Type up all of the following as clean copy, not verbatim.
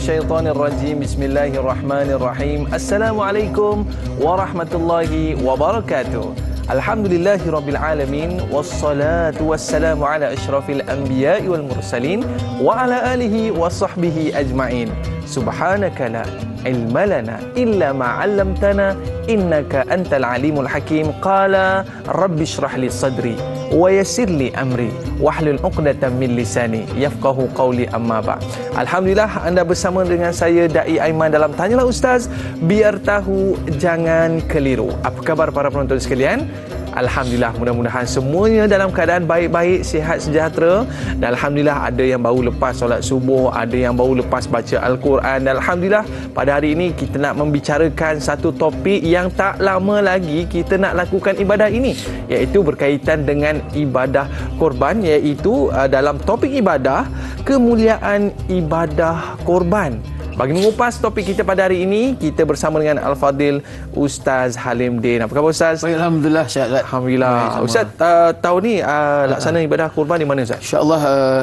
minasyaitonir rajim. Bismillahirrahmanirrahim. Assalamualaikum warahmatullahi wabarakatuh. Alhamdulillahirabbil alamin wassalatu wassalamu ala asyrafil anbiya'i wal mursalin wa ala alihi wa sahbihi ajma'in. Subhanaka la ilma lana illa ma 'allamtana innaka antal alimul hakim. Qala rabbi shrah li sadri wa yassir li amri wahlul 'uqdatam min lisani yafqahu qawli, amma ba'd. Alhamdulillah, anda bersama dengan saya Dai Aiman dalam Tanyalah Ustaz, biar tahu jangan keliru. Apa khabar para penonton sekalian? Alhamdulillah, mudah-mudahan semuanya dalam keadaan baik-baik, sihat, sejahtera. Dan Alhamdulillah, ada yang baru lepas solat subuh, ada yang baru lepas baca Al-Quran. Dan Alhamdulillah, pada hari ini kita nak membicarakan satu topik yang tak lama lagi kita nak lakukan ibadah ini, iaitu berkaitan dengan ibadah korban, iaitu dalam topik ibadah, kemuliaan ibadah korban. Bagi mengupas topik kita pada hari ini, kita bersama dengan Al-Fadil Ustaz Halim Din. Apa khabar Ustaz? Baik, Alhamdulillah, sihat. Alhamdulillah. Ustaz, tahun ni laksana ibadah kurban di mana Ustaz? InsyaAllah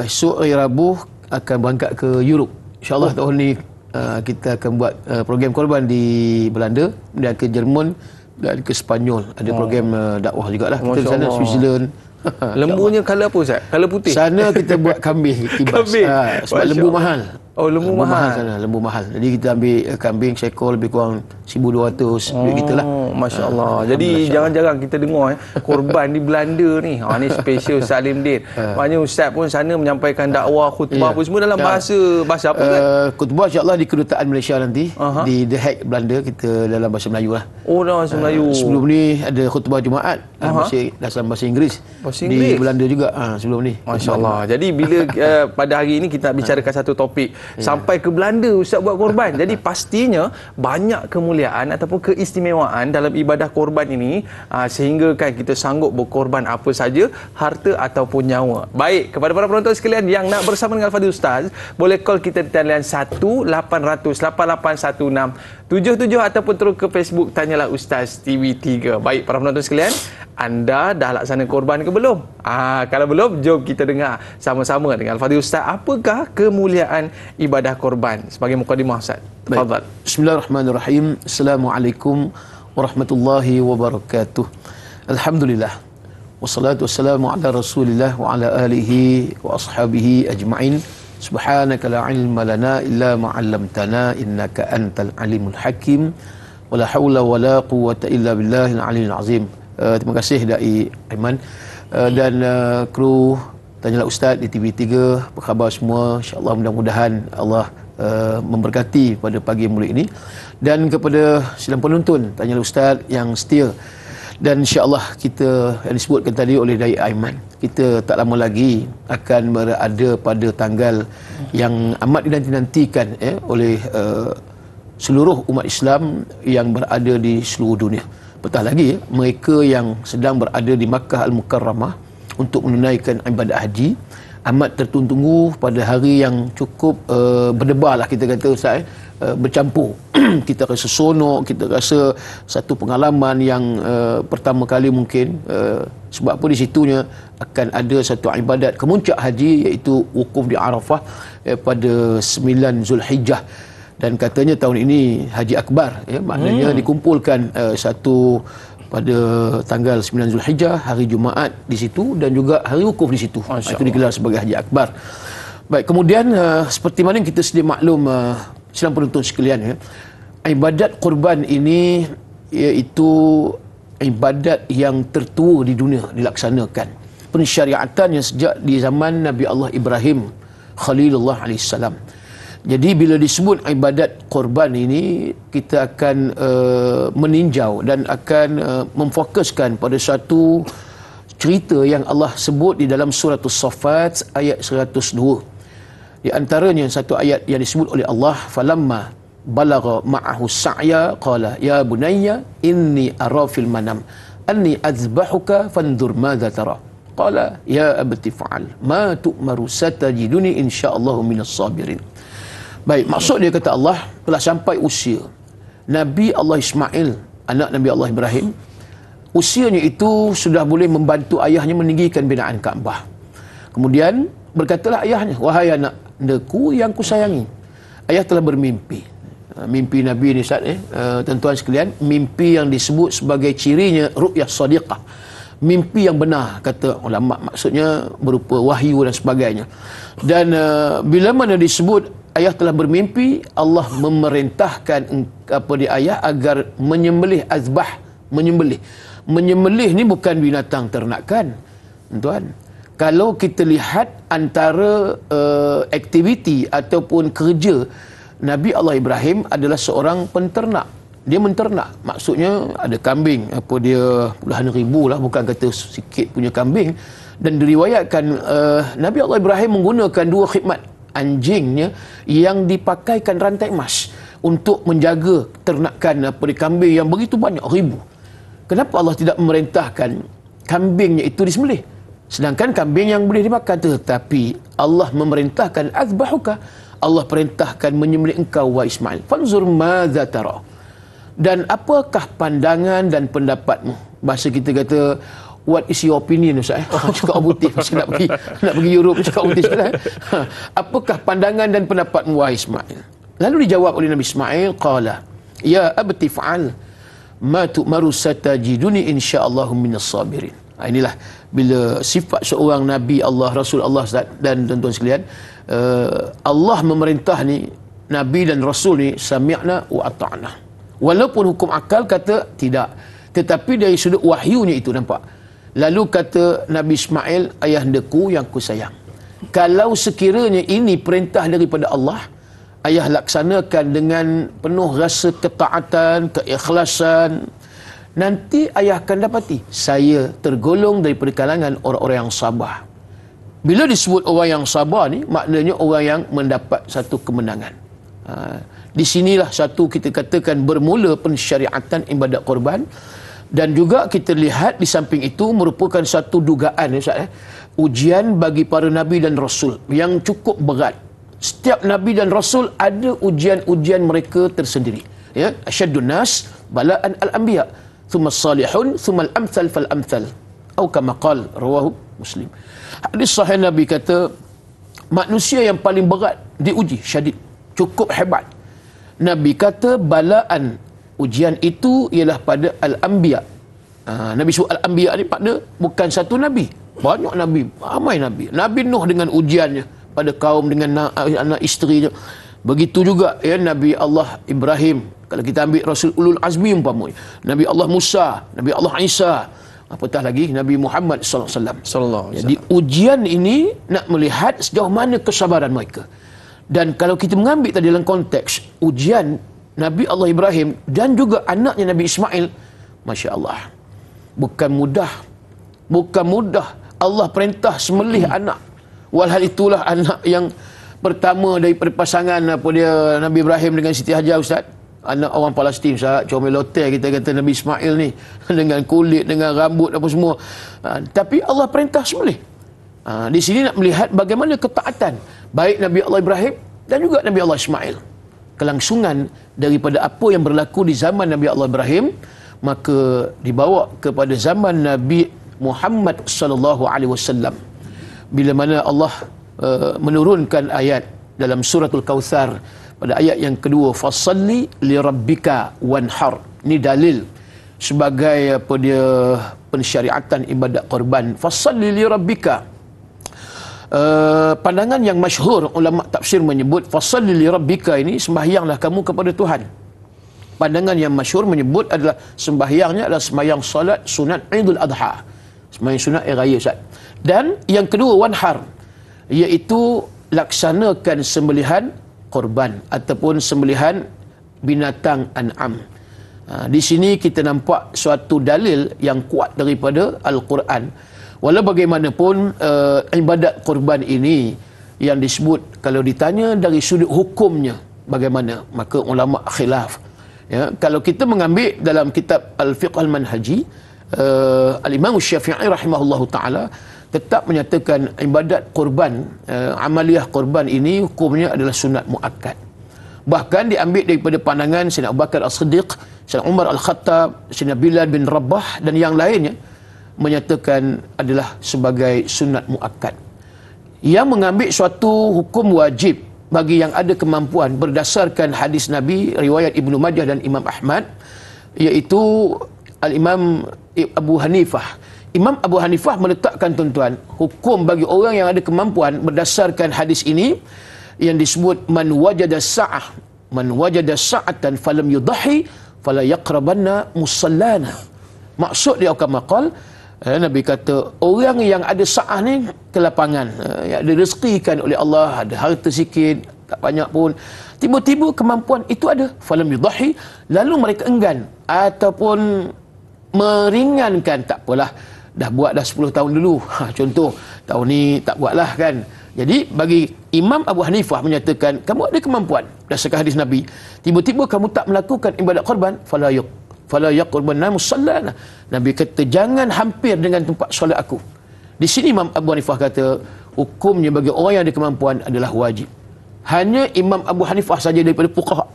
esok hari Rabu akan berangkat ke Europe. InsyaAllah tahun ni kita akan buat program korban di Belanda, dan ke Jerman, dan ke Sepanyol. Ada program dakwah jugalah. Kita di sana, Switzerland. Lembunya color apa Ustaz? Color putih? Sana kita buat kambing kibas. Sebab lembu mahal. Oh, lembu mahal. Sana, lembu mahal. Jadi kita ambil kambing seekor lebih kurang 1,200 duit kita lah. Masya Allah. Jadi jarang-jarang kita dengar korban di Belanda ni. Ni special Ustaz Halim Din. Maknanya Ustaz pun sana menyampaikan dakwah, khutbah apa semua dalam bahasa apa kan? Khutbah insyaAllah di Kedutaan Malaysia nanti. Di The Hague, Belanda, kita dalam bahasa Melayu lah. Oh, dalam bahasa Melayu. Sebelum ni ada khutbah Jumaat dalam bahasa Inggeris. Di Belanda juga sebelum ni. Masya Allah. Jadi bila pada hari ini kita nak bicarakan satu topik, sampai ke Belanda Ustaz buat korban. Jadi pastinya banyak kemuliaan ataupun keistimewaan dalam ibadah korban ini, sehingga kan kita sanggup berkorban apa saja, harta ataupun nyawa. Baik, kepada para penonton sekalian yang nak bersama dengan Al-Fadil Ustaz, boleh call kita di talian 1-800-8816-77 ataupun terus ke Facebook Tanyalah Ustaz TV3. Baik, para penonton sekalian, anda dah laksana korban ke belum? Kalau belum, jom kita dengar sama-sama dengan Al-Fadil Ustaz apakah kemuliaan ibadah korban. Sebagai mukadimah Ustaz, tafadhal. Bismillahirrahmanirrahim. Assalamualaikum warahmatullahi wabarakatuh. Alhamdulillah, wassalatu wassalamu ala Rasulillah wa ala alihi wa ashabihi ajma'in. Subhanaka la ilma lana illa ma 'allamtana innaka antal alimul hakim. Wala haula wala quwwata illa billahil aliyyil azim. Terima kasih Dai Aiman dan kru Tanyalah Ustaz di TV3. Apa khabar semua? InsyaAllah mudah-mudahan Allah memberkati pada pagi mulia ini, dan kepada sidang penonton Tanyalah Ustaz yang setia. Dan insyaAllah kita yang disebutkan tadi oleh Dai Aiman, kita tak lama lagi akan berada pada tanggal yang amat dinanti-nantikan oleh seluruh umat Islam yang berada di seluruh dunia. Petah lagi mereka yang sedang berada di Makkah Al-Mukarramah untuk menunaikan ibadat haji, amat tertunggu pada hari yang cukup berdebar lah, kita kata Ustaz, bercampur. Kita rasa seronok, kita rasa satu pengalaman yang pertama kali mungkin, sebab apa di situnya akan ada satu ibadat kemuncak haji, iaitu wukuf di Arafah pada 9 Zulhijjah. Dan katanya tahun ini Haji Akbar, maknanya dikumpulkan satu pada tanggal 9 Zulhijjah, hari Jumaat di situ, dan juga hari wukuf di situ. Itu digelar sebagai Haji Akbar. Baik, kemudian seperti mana kita sedia maklum, sidang penonton sekalian, ibadat korban ini iaitu ibadat yang tertua di dunia dilaksanakan. Pensyariatannya sejak di zaman Nabi Allah Ibrahim Khalilullah alaihissalam. Jadi bila disebut ibadat korban ini, kita akan meninjau dan akan memfokuskan pada satu cerita yang Allah sebut di dalam surah As-Saffat ayat 102. Di antaranya satu ayat yang disebut oleh Allah, falamma balagha ma'ahu sa'ya qala ya bunayya inni ara fil manam anni azbahuka fanzur madza tara qala ya abati fa'al ma tu'maru satajiduni insyaallah minas sabirin. Baik, maksud dia, kata Allah, telah sampai usia Nabi Allah Ismail, anak Nabi Allah Ibrahim. Usianya itu sudah boleh membantu ayahnya meninggikan binaan Kaabah. Kemudian berkatalah ayahnya, wahai anakku yang kusayangi, ayah telah bermimpi. Mimpi Nabi ni Ustaz, tuan-tuan sekalian, mimpi yang disebut sebagai cirinya ru'yah sadiqah, mimpi yang benar kata ulama, maksudnya berupa wahyu dan sebagainya. Dan bila mana disebut ayah telah bermimpi, Allah memerintahkan ayah agar menyembelih azbah, menyembelih ni bukan binatang ternakan, tuan. Kalau kita lihat antara aktiviti ataupun kerja Nabi Allah Ibrahim adalah seorang penternak. Dia menternak. Maksudnya ada kambing. Dia puluhan ribu lah. Bukan kata sikit punya kambing. Dan diriwayatkan Nabi Allah Ibrahim menggunakan 2 khidmat anjingnya yang dipakaikan rantai emas untuk menjaga ternakan kambing yang begitu banyak ribu. Kenapa Allah tidak memerintahkan kambingnya itu disembelih? Sedangkan kambing yang boleh dimakan. Tetapi Allah memerintahkan azbahuka. Allah perintahkan menyembelih engkau wa Ismail. Fanzur madza tara. Dan apakah pandangan dan pendapatmu? Bahasa kita kata, what is your opinion, Ustaz? Cakap putih pasal nak pergi Europe, cakap putih sekali. Apakah pandangan dan pendapatmu wa Ismail? Lalu dijawab oleh Nabi Ismail, qala ya abti fa'al ma tu'maru satajiduni insyaallah minas sabirin. Inilah bila sifat seorang Nabi Allah, Rasul Allah dan tuan-tuan sekalian, Allah memerintah ni Nabi dan Rasul ni sami'na wa ata'na. Walaupun hukum akal kata tidak, tetapi dari sudut wahyunya itu nampak. Lalu kata Nabi Ismail, ayahandaku yang ku sayang, kalau sekiranya ini perintah daripada Allah, ayah laksanakan dengan penuh rasa ketaatan, keikhlasan, nanti ayah akan dapati saya tergolong daripada kalangan orang-orang yang sabar. Bila disebut orang yang sabar ni, maknanya orang yang mendapat satu kemenangan. Di sinilah satu kita katakan bermula pensyariatan ibadat korban. Dan juga kita lihat di samping itu merupakan satu dugaan, ujian bagi para Nabi dan Rasul yang cukup berat. Setiap Nabi dan Rasul ada ujian-ujian mereka tersendiri. Ya, asyaddun nas bala'an al-anbiya, thumma salihun, thumma al-amthal fal-amthal. Atau kama qala rawahu Muslim. Hadis sahih Nabi kata, manusia yang paling berat diuji syadid, cukup hebat. Nabi kata balaan, ujian itu ialah pada al-anbiya. Nabi sebut al-anbiya ni makna bukan satu Nabi, banyak Nabi, ramai Nabi. Nabi Nuh dengan ujiannya pada kaum dengan anak isterinya. Begitu juga ya Nabi Allah Ibrahim. Kalau kita ambil Rasul Ulul Azmi umpamanya, Nabi Allah Musa, Nabi Allah Isa, apatah lagi Nabi Muhammad sallallahu alaihi wasallam. Jadi ujian ini nak melihat sejauh mana kesabaran mereka. Dan kalau kita mengambil tadi dalam konteks ujian Nabi Allah Ibrahim dan juga anaknya Nabi Ismail, Masya Allah, bukan mudah Allah perintah sembelih anak. Walhal itulah anak yang pertama daripada pasangan Nabi Ibrahim dengan Siti Hajar, Ustaz. Anak orang Palestin, Ustaz, comel lotel kita kata Nabi Ismail ni, dengan kulit, dengan rambut apa semua. Tapi Allah perintah sembelih. Di sini nak melihat bagaimana ketaatan baik Nabi Allah Ibrahim dan juga Nabi Allah Ismail. Kelangsungan daripada apa yang berlaku di zaman Nabi Allah Ibrahim, maka dibawa kepada zaman Nabi Muhammad sallallahu alaihi wasallam. Bila mana Allah menurunkan ayat dalam suratul Kautsar pada ayat yang kedua, fasalli li rabbika wanhar. Ini dalil sebagai pensyariatan ibadat korban. Fasalli li rabbika. Pandangan yang masyhur ulama tafsir menyebut fasalli li rabbika ini sembahyanglah kamu kepada Tuhan. Pandangan yang masyhur menyebut adalah sembahyangnya adalah sembahyang salat sunat Idul Adha, sembahyang sunat hari raya, Ustaz. Dan yang kedua wanhar, iaitu laksanakan sembelihan korban ataupun sembelihan binatang an'am. Di sini kita nampak suatu dalil yang kuat daripada Al-Quran. Walau bagaimanapun ibadat korban ini yang disebut, kalau ditanya dari sudut hukumnya bagaimana, maka ulama khilaf. Ya, kalau kita mengambil dalam kitab Al-Fiqh Al-Manhaji, Al-Imam Syafi'i rahimahullahu ta'ala tetap menyatakan ibadat korban, amaliyah korban ini hukumnya adalah sunat muakkad. Bahkan diambil daripada pandangan Sayyidina Abu Bakar As-Siddiq, Sayyidina Umar Al-Khattab, Sayyidina Bilal bin Rabah dan yang lainnya menyatakan adalah sebagai sunat muakkad. Yang mengambil suatu hukum wajib bagi yang ada kemampuan berdasarkan hadis Nabi riwayat Ibnu Majah dan Imam Ahmad, iaitu Al-Imam Abu Hanifah. Imam Abu Hanifah meletakkan, tuan-tuan, hukum bagi orang yang ada kemampuan berdasarkan hadis ini yang disebut man wajada sa'atan falam yudahi fala yaqrabanna musallana. Maksud dia maqal, Nabi kata orang yang ada sa'ah ni kelapangan, yang ada rezekikan oleh Allah, ada harta sikit, tak banyak pun, tiba-tiba kemampuan itu ada, falam yudahi, lalu mereka enggan ataupun meringankan, tak apalah, dah buat dah 10 tahun dulu, contoh tahun ni tak buatlah kan. Jadi bagi Imam Abu Hanifah menyatakan, kamu ada kemampuan berdasarkan hadis Nabi, tiba-tiba kamu tak melakukan ibadat korban, fala yaqurbanna musallana. Nabi kata jangan hampir dengan tempat solat aku. Di sini Imam Abu Hanifah kata hukumnya bagi orang yang ada kemampuan adalah wajib. Hanya Imam Abu Hanifah saja daripada fuqaha,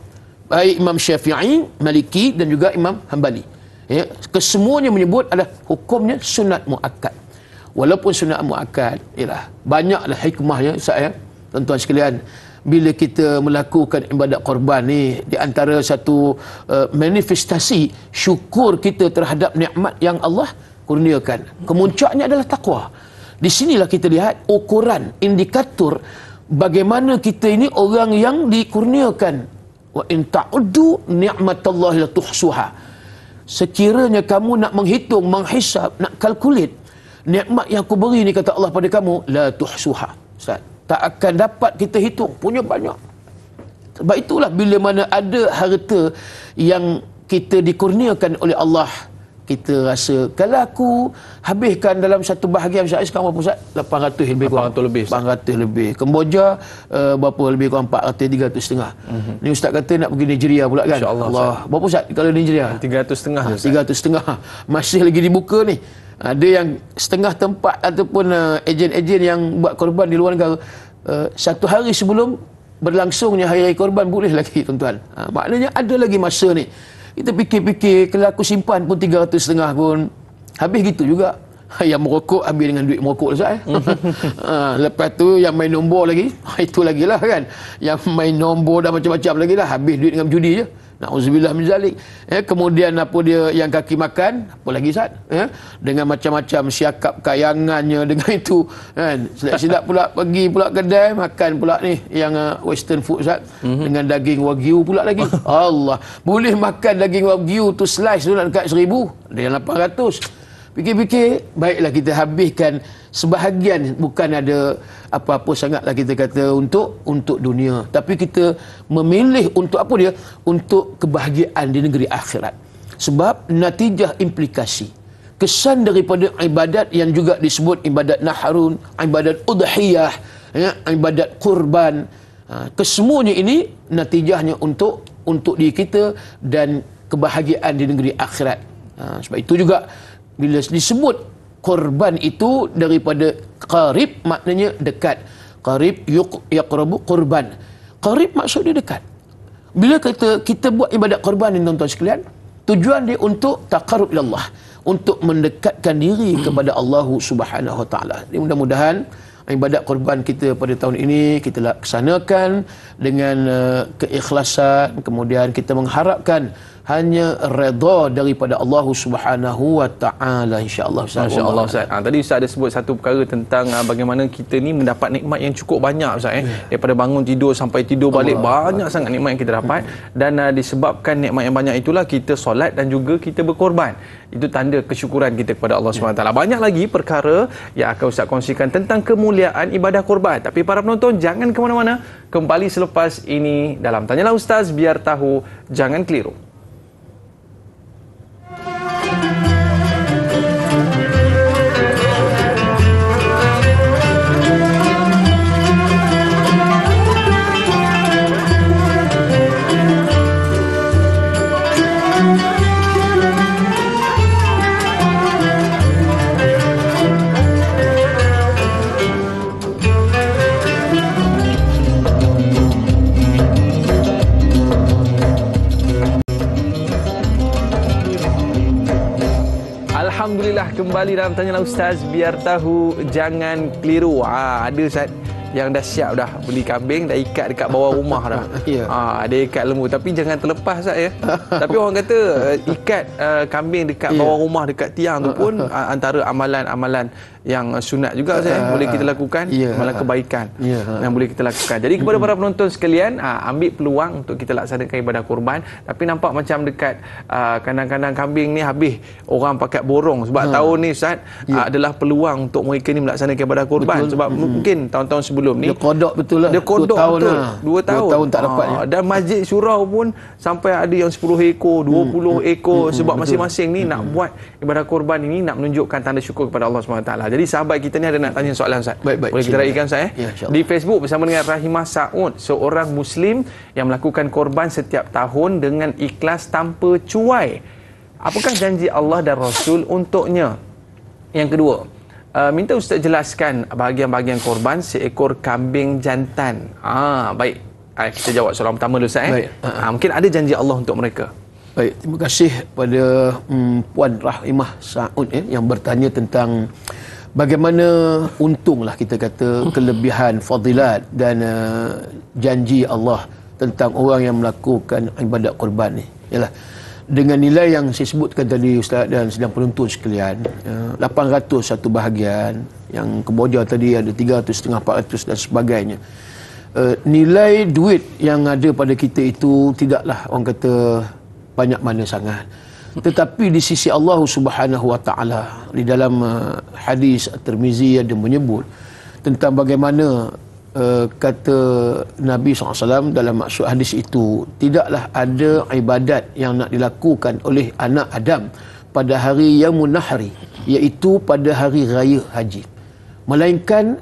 baik Imam Syafi'i, Maliki dan juga Imam Hanbali, ya, kesemuanya menyebut adalah hukumnya sunat muakkad. Walaupun sunat muakkad, ialah banyaklah hikmahnya, saya tuan-tuan sekalian. Bila kita melakukan ibadat korban ni, di antara satu manifestasi syukur kita terhadap nikmat yang Allah kurniakan. Kemuncaknya adalah takwa. Di sinilah kita lihat ukuran, indikator bagaimana kita ini orang yang dikurniakan. Wa in ta'uddu ni'matallahi la tuhsuha. Sekiranya kamu nak menghitung, menghisap, nak kalkulit nikmat yang aku beri ni, kata Allah pada kamu, la tuhsuha. Ustaz, tak akan dapat kita hitung, punya banyak. Sebab itulah bila mana ada harta yang kita dikurniakan oleh Allah, kita rasa kalau aku habiskan dalam satu bahagian, Ustaz, sekarang berapa Ustaz? 800 lebih kurang. 800 lebih. Kemboja berapa lebih kurang? 400, 300 setengah. Ni Ustaz kata nak pergi Nigeria pula kan? InsyaAllah. Allah. Berapa Ustaz kalau Nigeria? 300 setengah. 300 setengah. Masih lagi dibuka ni. Ada yang setengah tempat ataupun ejen-ejen yang buat korban di luar negara, satu hari sebelum berlangsungnya hari raya korban boleh lagi, tuan-tuan. Maknanya ada lagi masa ni. Kita fikir-fikir, kalau aku simpan pun 300 setengah pun habis gitu juga. Yang merokok habis dengan duit merokok Ustaz. Lepas tu yang main nombor lagi, itu lagi lah kan. Yang main nombor dah macam-macam lagi lah, habis duit dengan judi je. Na'udzubillah min zalik. Kemudian apa dia yang kaki makan, apa lagi Ustaz? Dengan macam-macam siakap kayangannya dengan itu kan. Silap-silap pula pergi pula kedai makan pula ni yang western food Ustaz, dengan daging wagyu pula lagi. Allah, boleh makan daging wagyu tu slice tu nak dekat 1000, ada yang 800. Fikir-fikir, baiklah kita habiskan sebahagian, bukan ada apa-apa sangatlah kita kata untuk dunia, tapi kita memilih untuk apa dia? Untuk kebahagiaan di negeri akhirat. Sebab natijah implikasi kesan daripada ibadat yang juga disebut ibadat nahrun, ibadat udhiyah, ya, ibadat kurban, kesemuanya ini natijahnya untuk diri kita dan kebahagiaan di negeri akhirat. Sebab itu juga bila disebut korban itu daripada qarib, maknanya dekat. Qarib yaqrabu qurban. Qarib maksud dia dekat. Bila kita buat ibadat korban ni, tuan-tuan sekalian, tujuan dia untuk taqarrub ila Allah, untuk mendekatkan diri kepada Allah Subhanahu wa taala. Mudah-mudahan ibadat korban kita pada tahun ini kita laksanakan dengan keikhlasan, kemudian kita mengharapkan hanya redha daripada Allah Subhanahu wa taala, insya-Allah Ustaz. Masya-Allah Ustaz. Tadi Ustaz ada sebut satu perkara tentang bagaimana kita ni mendapat nikmat yang cukup banyak Ustaz, daripada bangun tidur sampai tidur balik, banyak sangat nikmat yang kita dapat, dan disebabkan nikmat yang banyak itulah kita solat dan juga kita berkorban. Itu tanda kesyukuran kita kepada Allah Subhanahu wa taala. Banyak lagi perkara yang akan Ustaz kongsikan tentang kemuliaan ibadah korban. Tapi para penonton jangan ke mana-mana. Kembali selepas ini dalam Tanyalah Ustaz, biar tahu, jangan keliru. Alhamdulillah, kembali dalam Tanyalah Ustaz, biar tahu, jangan keliru. Ada Ustaz, yang dah siap dah beli kambing, dah ikat dekat bawah rumah dah. Dia ikat lembu, tapi jangan terlepas Ustaz ya. Tapi orang kata ikat kambing dekat bawah rumah, dekat tiang tu pun antara amalan-amalan yang sunat juga saya boleh kita lakukan, amalan kebaikan yang boleh kita lakukan. Jadi kepada para penonton sekalian, ambil peluang untuk kita laksanakan ibadah kurban. Tapi nampak macam dekat kandang-kandang kambing ni habis orang pakai borong sebab tahun ni Ustaz adalah peluang untuk mereka ni melaksanakan ibadah kurban. Sebab mungkin tahun-tahun sebelum ni dia kodok betul lah. Dia kodok 2 tahun betul. 2 tahun tak dapat dan masjid surau pun sampai ada yang 10 ekor, 20 ekor sebab masing-masing ni nak buat ibadah kurban ini nak menunjukkan tanda syukur kepada Allah SWT. Jadi sahabat kita ni ada nak tanya soalan Ustaz. Baik, boleh kita raikan Ustaz di Facebook bersama dengan Rahimah Saud, seorang Muslim yang melakukan korban setiap tahun dengan ikhlas tanpa cuai. Apakah janji Allah dan Rasul untuknya? Yang kedua, minta Ustaz jelaskan bahagian-bahagian korban seekor kambing jantan. Baik. Kita jawab soalan pertama dulu Ustaz. Mungkin ada janji Allah untuk mereka. Baik, terima kasih pada Puan Rahimah Saud yang bertanya tentang bagaimana untunglah kita kata kelebihan fadilat dan janji Allah tentang orang yang melakukan ibadat korban ni. Yalah, dengan nilai yang saya sebutkan tadi Ustaz dan sedang penonton sekalian, 800 satu bahagian, yang kemboja tadi ada 300, 400 dan sebagainya. Nilai duit yang ada pada kita itu tidaklah orang kata banyak mana sangat, tetapi di sisi Allah Subhanahu Wa Taala di dalam hadis At-Tirmizi ada menyebut tentang bagaimana kata Nabi SAW dalam maksud hadis itu, tidaklah ada ibadat yang nak dilakukan oleh anak Adam pada hari Yaumul Nahri, iaitu pada hari raya haji, melainkan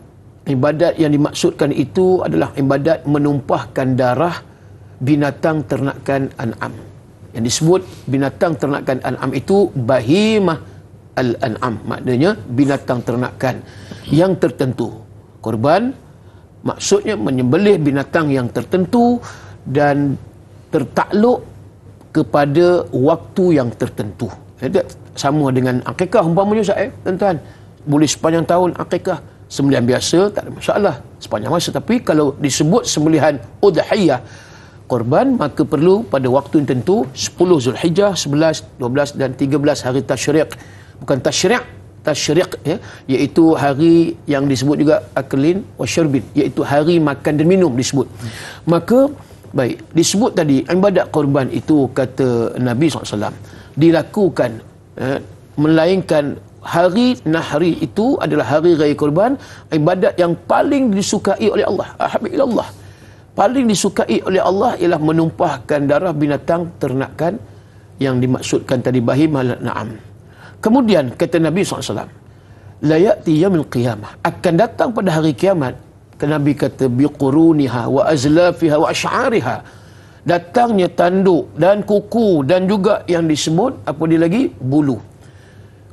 ibadat yang dimaksudkan itu adalah ibadat menumpahkan darah binatang ternakan an'am. Yang disebut binatang ternakan an'am itu bahimah al-an'am, maknanya binatang ternakan yang tertentu. Korban maksudnya menyembelih binatang yang tertentu dan tertakluk kepada waktu yang tertentu. Jadi sama dengan akikah umpamanya Ustaz tuan-tuan. Boleh sepanjang tahun akikah, sembelihan biasa tak ada masalah sepanjang masa, tapi kalau disebut sembelihan udhiyah korban, maka perlu pada waktu yang tentu 10 Zulhijjah, 11, 12 dan 13 hari tasyriq. Bukan tasyriq ya, iaitu hari yang disebut juga aklin wa syurbin, iaitu hari makan dan minum disebut. Maka baik, disebut tadi ibadat korban itu kata Nabi SAW dilakukan melainkan hari nahri itu adalah hari raya korban, ibadat yang paling disukai oleh Allah, ahabilallah, paling disukai oleh Allah ialah menumpahkan darah binatang ternakan yang dimaksudkan tadi bahimah na'am. Kemudian kata Nabi SAW, la ya'ti yaumil qiyamah, akan datang pada hari kiamat, Nabi kata biquruniha wa azlafiha wa asy'ariha, datangnya tanduk dan kuku dan juga yang disebut apa dia lagi, bulu.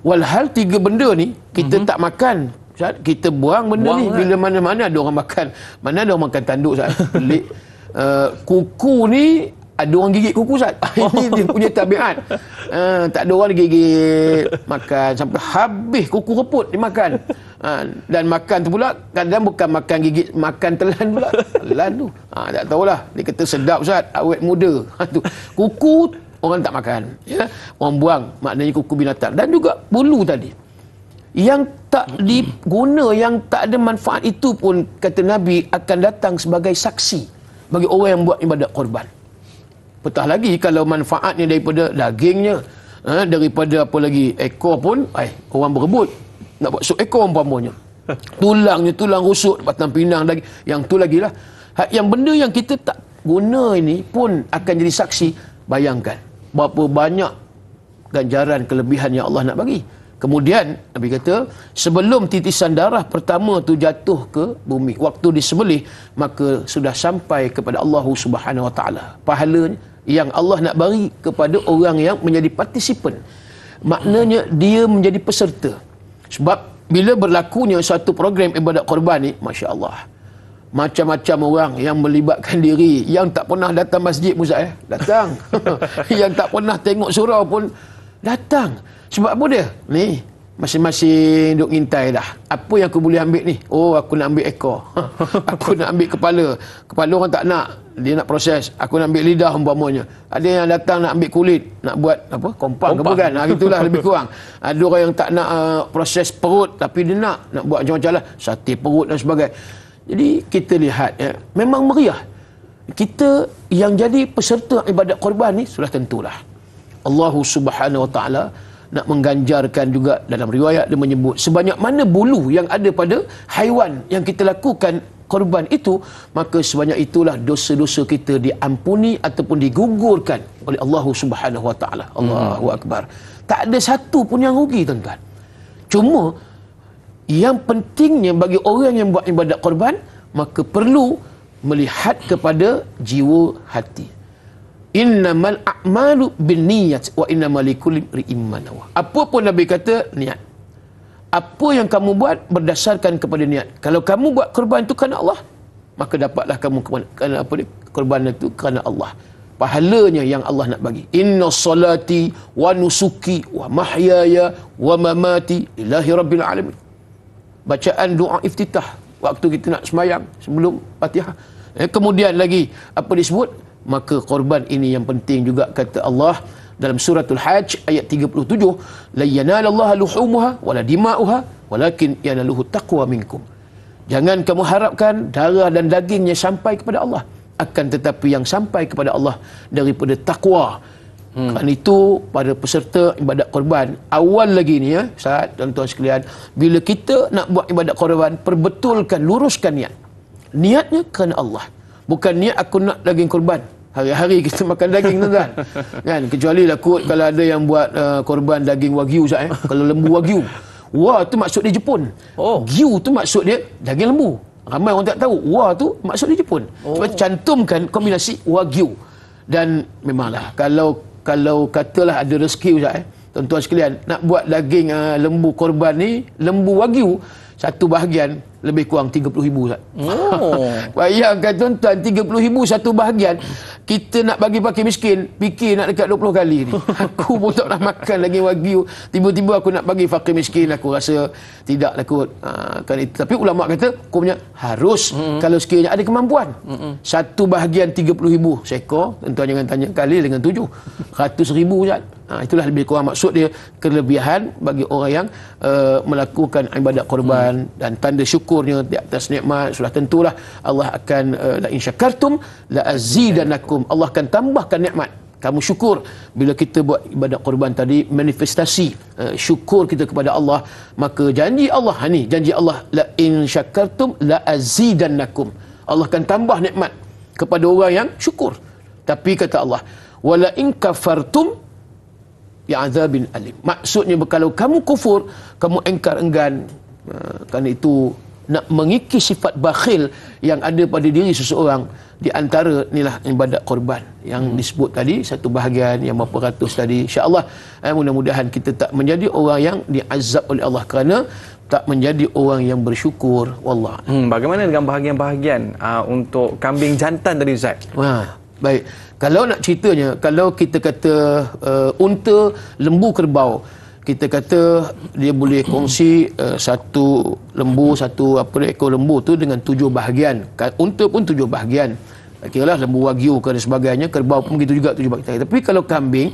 Walhal 3 benda ni kita tak makan, kita buang benda ni bila mana-mana ada orang makan. Mana ada orang makan tanduk Ustaz? Pelik. Kuku ni ada orang gigit kuku Ustaz. Ini dia punya tabiat. Tak ada orang gigit makan sampai habis kuku reput dimakan. Dan makan tu pula kadang bukan makan gigit, makan telan pula. Telan tu. Tak tahulah. Dia kata sedap Ustaz, awet muda. Tu. Kuku orang tak makan. Ya? Orang buang, maknanya kuku binatang. Dan juga bulu tadi. Yang tak diguna, yang tak ada manfaat itu pun kata Nabi akan datang sebagai saksi bagi orang yang buat ibadat korban. Petah lagi kalau manfaatnya daripada dagingnya, daripada apa lagi, ekor pun orang berebut nak buat sup ekor umpamanya. Tulangnya tulang rusuk, batang pinang lagi, yang tu lagi lah. Yang benda yang kita tak guna ini pun akan jadi saksi. Bayangkan berapa banyak ganjaran kelebihan yang Allah nak bagi. Kemudian Nabi kata sebelum titisan darah pertama tu jatuh ke bumi, waktu disembelih, maka sudah sampai kepada Allah Subhanahu Wa Taala pahalanya yang Allah nak bagi kepada orang yang menjadi partisipan. Maknanya dia menjadi peserta. Sebab bila berlakunya satu program ibadat korban ni, Masya Allah, macam-macam orang yang melibatkan diri, yang tak pernah datang masjid pun datang. Yang tak pernah tengok surau pun datang. Sebab apa dia? Ni, masing-masing duk ngintai dah. Apa yang aku boleh ambil ni? Oh, aku nak ambil ekor. Aku nak ambil kepala. Kepala orang tak nak. Dia nak proses. Aku nak ambil lidah umpamanya. Ada yang datang nak ambil kulit, nak buat apa? Kompang ke bukan? Gitulah lebih kurang. Ada orang yang tak nak proses perut tapi dia nak buat macam-macam lah. Sate perut dan sebagainya. Jadi kita lihat memang meriah. Kita yang jadi peserta ibadat korban ni sudah tentulah Allah Subhanahu Wa Taala nak mengganjarkan juga. Dalam riwayat dia menyebut sebanyak mana bulu yang ada pada haiwan yang kita lakukan korban itu, maka sebanyak itulah dosa-dosa kita diampuni ataupun digugurkan oleh Allah Subhanahu Wa Taala. Allahu Akbar. Tak ada satu pun yang rugi, tuan-tuan. Cuma yang pentingnya bagi orang yang buat ibadat korban, maka perlu melihat kepada jiwa hati. Innamal a'malu binniyat wa innamal likulli imrin ma nawa. Apa pun Nabi kata, niat. Apa yang kamu buat berdasarkan kepada niat. Kalau kamu buat korban itu kerana Allah, maka dapatlah kamu kerana apa ni? Korban itu kerana Allah. Pahalanya yang Allah nak bagi. Inna salati wa nusuki wa mahyaya wa mamati lillahi rabbil alamin. Bacaan doa iftitah waktu kita nak sembahyang sebelum Fatihah. Kemudian lagi apa disebut? Maka korban ini yang penting juga, kata Allah dalam suratul Hajj ayat 37, la yanalallaha luhumuha wala dima'uha walakin yanaluhu taqwa minkum. Jangan kamu harapkan darah dan dagingnya sampai kepada Allah, akan tetapi yang sampai kepada Allah daripada takwa. Kerana itu pada peserta ibadat korban awal lagi ni Ustaz, tuan-tuan sekalian, bila kita nak buat ibadat korban, perbetulkan, luruskan niat. Niatnya kerana Allah, bukan niat aku nak daging korban. Hari-hari kita makan daging, tuan-tuan. Kan, kecuali lah kot kalau ada yang buat korban daging wagyu, Ustaz, kalau lembu wagyu. Wah, tu maksud dia Jepun. Gyu tu maksud dia daging lembu. Ramai orang tak tahu. Wah tu maksud dia Jepun. Sebab cantumkan kombinasi wagyu. Dan memanglah kalau katalah ada rezeki, Ustaz, tuan-tuan sekalian, nak buat daging lembu korban ni, lembu wagyu, satu bahagian lebih kurang 30,000, Ustaz. Bayangkan tuan-tuan, 30,000 satu bahagian. Kita nak bagi pakai miskin, fikir nak dekat 20 kali ni. Aku pun tak nak makan lagi wagyu, tiba-tiba aku nak bagi fakir miskin, aku rasa tidak takut. Kan itu. Tapi ulama kata hukumnya harus kalau sekiranya ada kemampuan. Satu bahagian 30,000 seekor, tuan-tuan jangan tanya kali dengan 7, 100,000, Ustaz. Itulah lebih kurang maksud dia, kelebihan bagi orang yang melakukan ibadat korban dan tanda syukurnya di atas nikmat. Sudah tentulah Allah akan la in syakartum la azidannakum. Allah akan tambahkan nikmat. Kamu syukur bila kita buat ibadat korban tadi, manifestasi syukur kita kepada Allah, maka janji Allah ni, janji Allah, la in syakartum la azidannakum. Allah akan tambah nikmat kepada orang yang syukur. Tapi kata Allah, wala in kafartum bi'adzabin alim. Maksudnya kalau kamu kufur, kamu engkar enggan, kerana itu nak mengikis sifat bakhil yang ada pada diri seseorang. Di antara inilah ibadat korban yang disebut tadi, satu bahagian yang berapa ratus tadi. InsyaAllah mudah-mudahan kita tak menjadi orang yang diazab oleh Allah kerana tak menjadi orang yang bersyukur. Wallah. Bagaimana dengan bahagian-bahagian untuk kambing jantan tadi, Ustaz? Baik. Kalau nak ceritanya, kalau kita kata unta, lembu, kerbau, kita kata dia boleh kongsi satu lembu, satu ekor lembu tu dengan 7 bahagian. Unta pun 7 bahagian. Kiralah lembu wagyu dan sebagainya, kerbau pun begitu juga 7 bahagian. Tapi kalau kambing,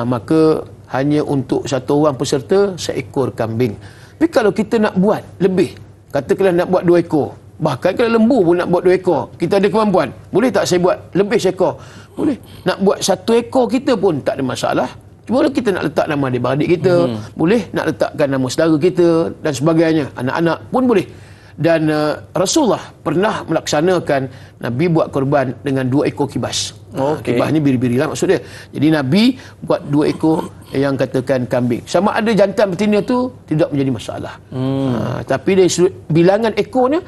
maka hanya untuk satu orang peserta seekor kambing. Tapi kalau kita nak buat lebih, katakanlah nak buat 2 ekor, bahkan kalau lembu pun nak buat 2 ekor, kita ada kemampuan, boleh tak saya buat lebih seekor? Boleh. Nak buat 1 ekor kita pun tak ada masalah. Cuma kita nak letak nama adik-beradik kita, boleh nak letakkan nama saudara kita dan sebagainya, anak-anak pun boleh. Dan Rasulullah pernah melaksanakan, Nabi buat korban dengan 2 ekor kibas. Kibas ni biri-biri lah maksud dia. Jadi Nabi buat 2 ekor yang katakan kambing. Sama ada jantan betina tu tidak menjadi masalah. Tapi dari sudut bilangan ekornya,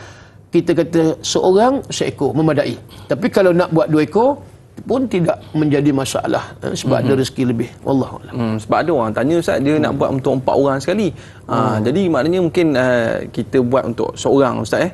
kita kata seorang seekor memadai. Tapi kalau nak buat 2 ekor pun tidak menjadi masalah, sebab ada rezeki lebih. Wallahualam. Sebab ada orang tanya, Ustaz, dia nak buat untuk 4 orang sekali. Jadi maknanya mungkin kita buat untuk seorang, Ustaz.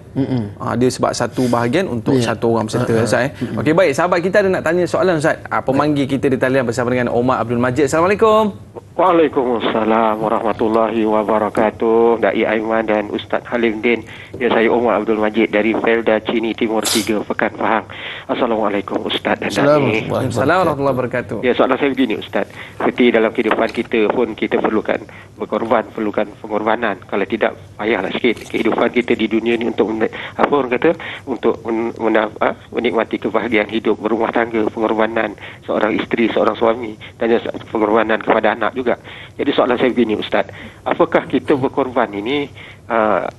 Dia sebab satu bahagian untuk satu orang peserta, Ustaz. Okey, baik, sahabat kita ada nak tanya soalan, Ustaz. Pemanggil kita di talian bersama dengan Omar Abdul Majid. Assalamualaikum. Waalaikumsalam warahmatullahi wabarakatuh. Dai Aiman dan Ustaz Halim Din. Ya, saya Umar Abdul Majid dari Felda Cini Timur 3, Pekan Pahang. Assalamualaikum Ustaz dan Dai. Assalamualaikum warahmatullahi wabarakatuh. Ya, soalan saya begini Ustaz. Seperti dalam kehidupan kita pun kita perlukan berkorban, perlukan pengorbanan. Kalau tidak, payahlah sikit kehidupan kita di dunia ni untuk apa orang kata, untuk menikmati kebahagiaan hidup berumah tangga, pengorbanan seorang isteri, seorang suami, dan pengorbanan kepada anak juga. Jadi soalan saya begini Ustaz, apakah kita berkorban ini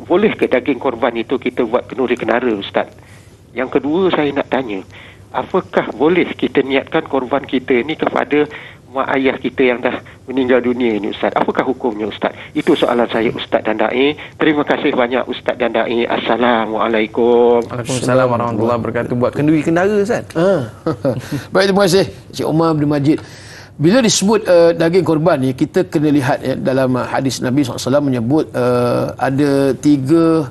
boleh ke daging korban itu kita buat kenduri kenara Ustaz? Yang kedua saya nak tanya, apakah boleh kita niatkan korban kita ini kepada mak ayah kita yang dah meninggal dunia ini Ustaz? Apakah hukumnya Ustaz? Itu soalan saya Ustaz dan Dai. Terima kasih banyak Ustaz dan Dai. Assalamualaikum. Waalaikumsalam warahmatullahi wabarakatuh. Buat kenduri kenara Ustaz. Baik, terima kasih Cik Umar Abdul Majid. Bila disebut daging korban ni, kita kena lihat dalam hadis Nabi SAW menyebut ada tiga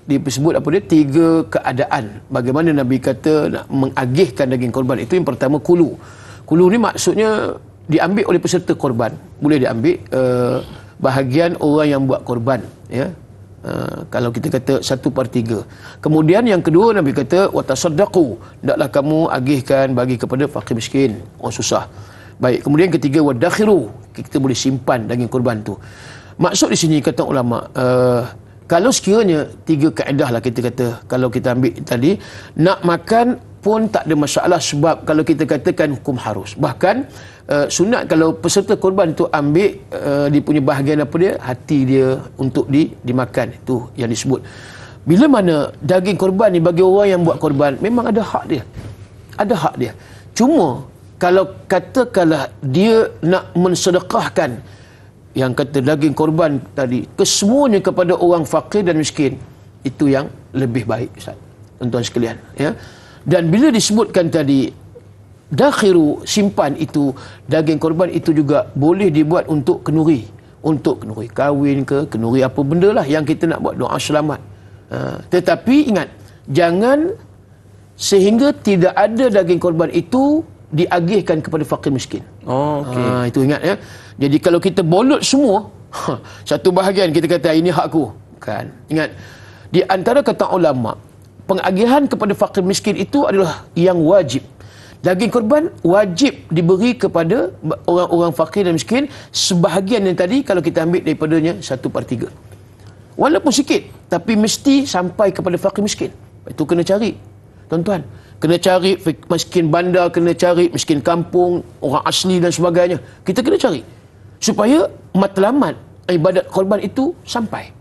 disebut apa dia, tiga keadaan bagaimana Nabi kata nak mengagihkan daging korban. Itu yang pertama, kulu. Kulu ni maksudnya diambil oleh peserta korban. Boleh diambil bahagian orang yang buat korban, ya. Kalau kita kata 1/3. Kemudian yang kedua Nabi kata watasaddaqu, hendaklah kamu agihkan bagi kepada fakir miskin, orang susah. Baik, kemudian ketiga wadakhiru, kita boleh simpan daging korban tu. Maksud di sini kata ulama, kalau sekiranya tiga kaedah lah kita kata, kalau kita ambil tadi, nak makan pun tak ada masalah, sebab kalau kita katakan hukum harus. Bahkan sunat kalau peserta korban tu ambil dia punya bahagian apa dia, hati dia untuk dimakan. Itu yang disebut. Bila mana daging korban ni bagi orang yang buat korban, memang ada hak dia. Ada hak dia. Cuma kalau katakanlah dia nak mensedekahkan yang kata daging korban tadi kesemuanya kepada orang fakir dan miskin, itu yang lebih baik Ustaz, tuan-tuan sekalian, ya. Dan bila disebutkan tadi dakhiru, simpan, itu daging korban itu juga boleh dibuat untuk kenduri, untuk kenduri kahwin ke, kenduri apa benda lah yang kita nak buat doa selamat. Tetapi ingat, jangan sehingga tidak ada daging korban itu diagihkan kepada fakir miskin. Okey. Itu ingat, ya. Jadi kalau kita bolot semua satu bahagian, kita kata ini hakku, kan. Ingat, di antara kata ulama, pengagihan kepada fakir miskin itu adalah yang wajib. Daging korban wajib diberi kepada orang-orang fakir dan miskin sebahagian yang tadi kalau kita ambil daripadanya 1/3. Walaupun sikit, tapi mesti sampai kepada fakir miskin. Itu kena cari, tuan-tuan. Kena cari miskin bandar, kena cari miskin kampung, orang asli dan sebagainya. Kita kena cari supaya matlamat ibadat korban itu sampai.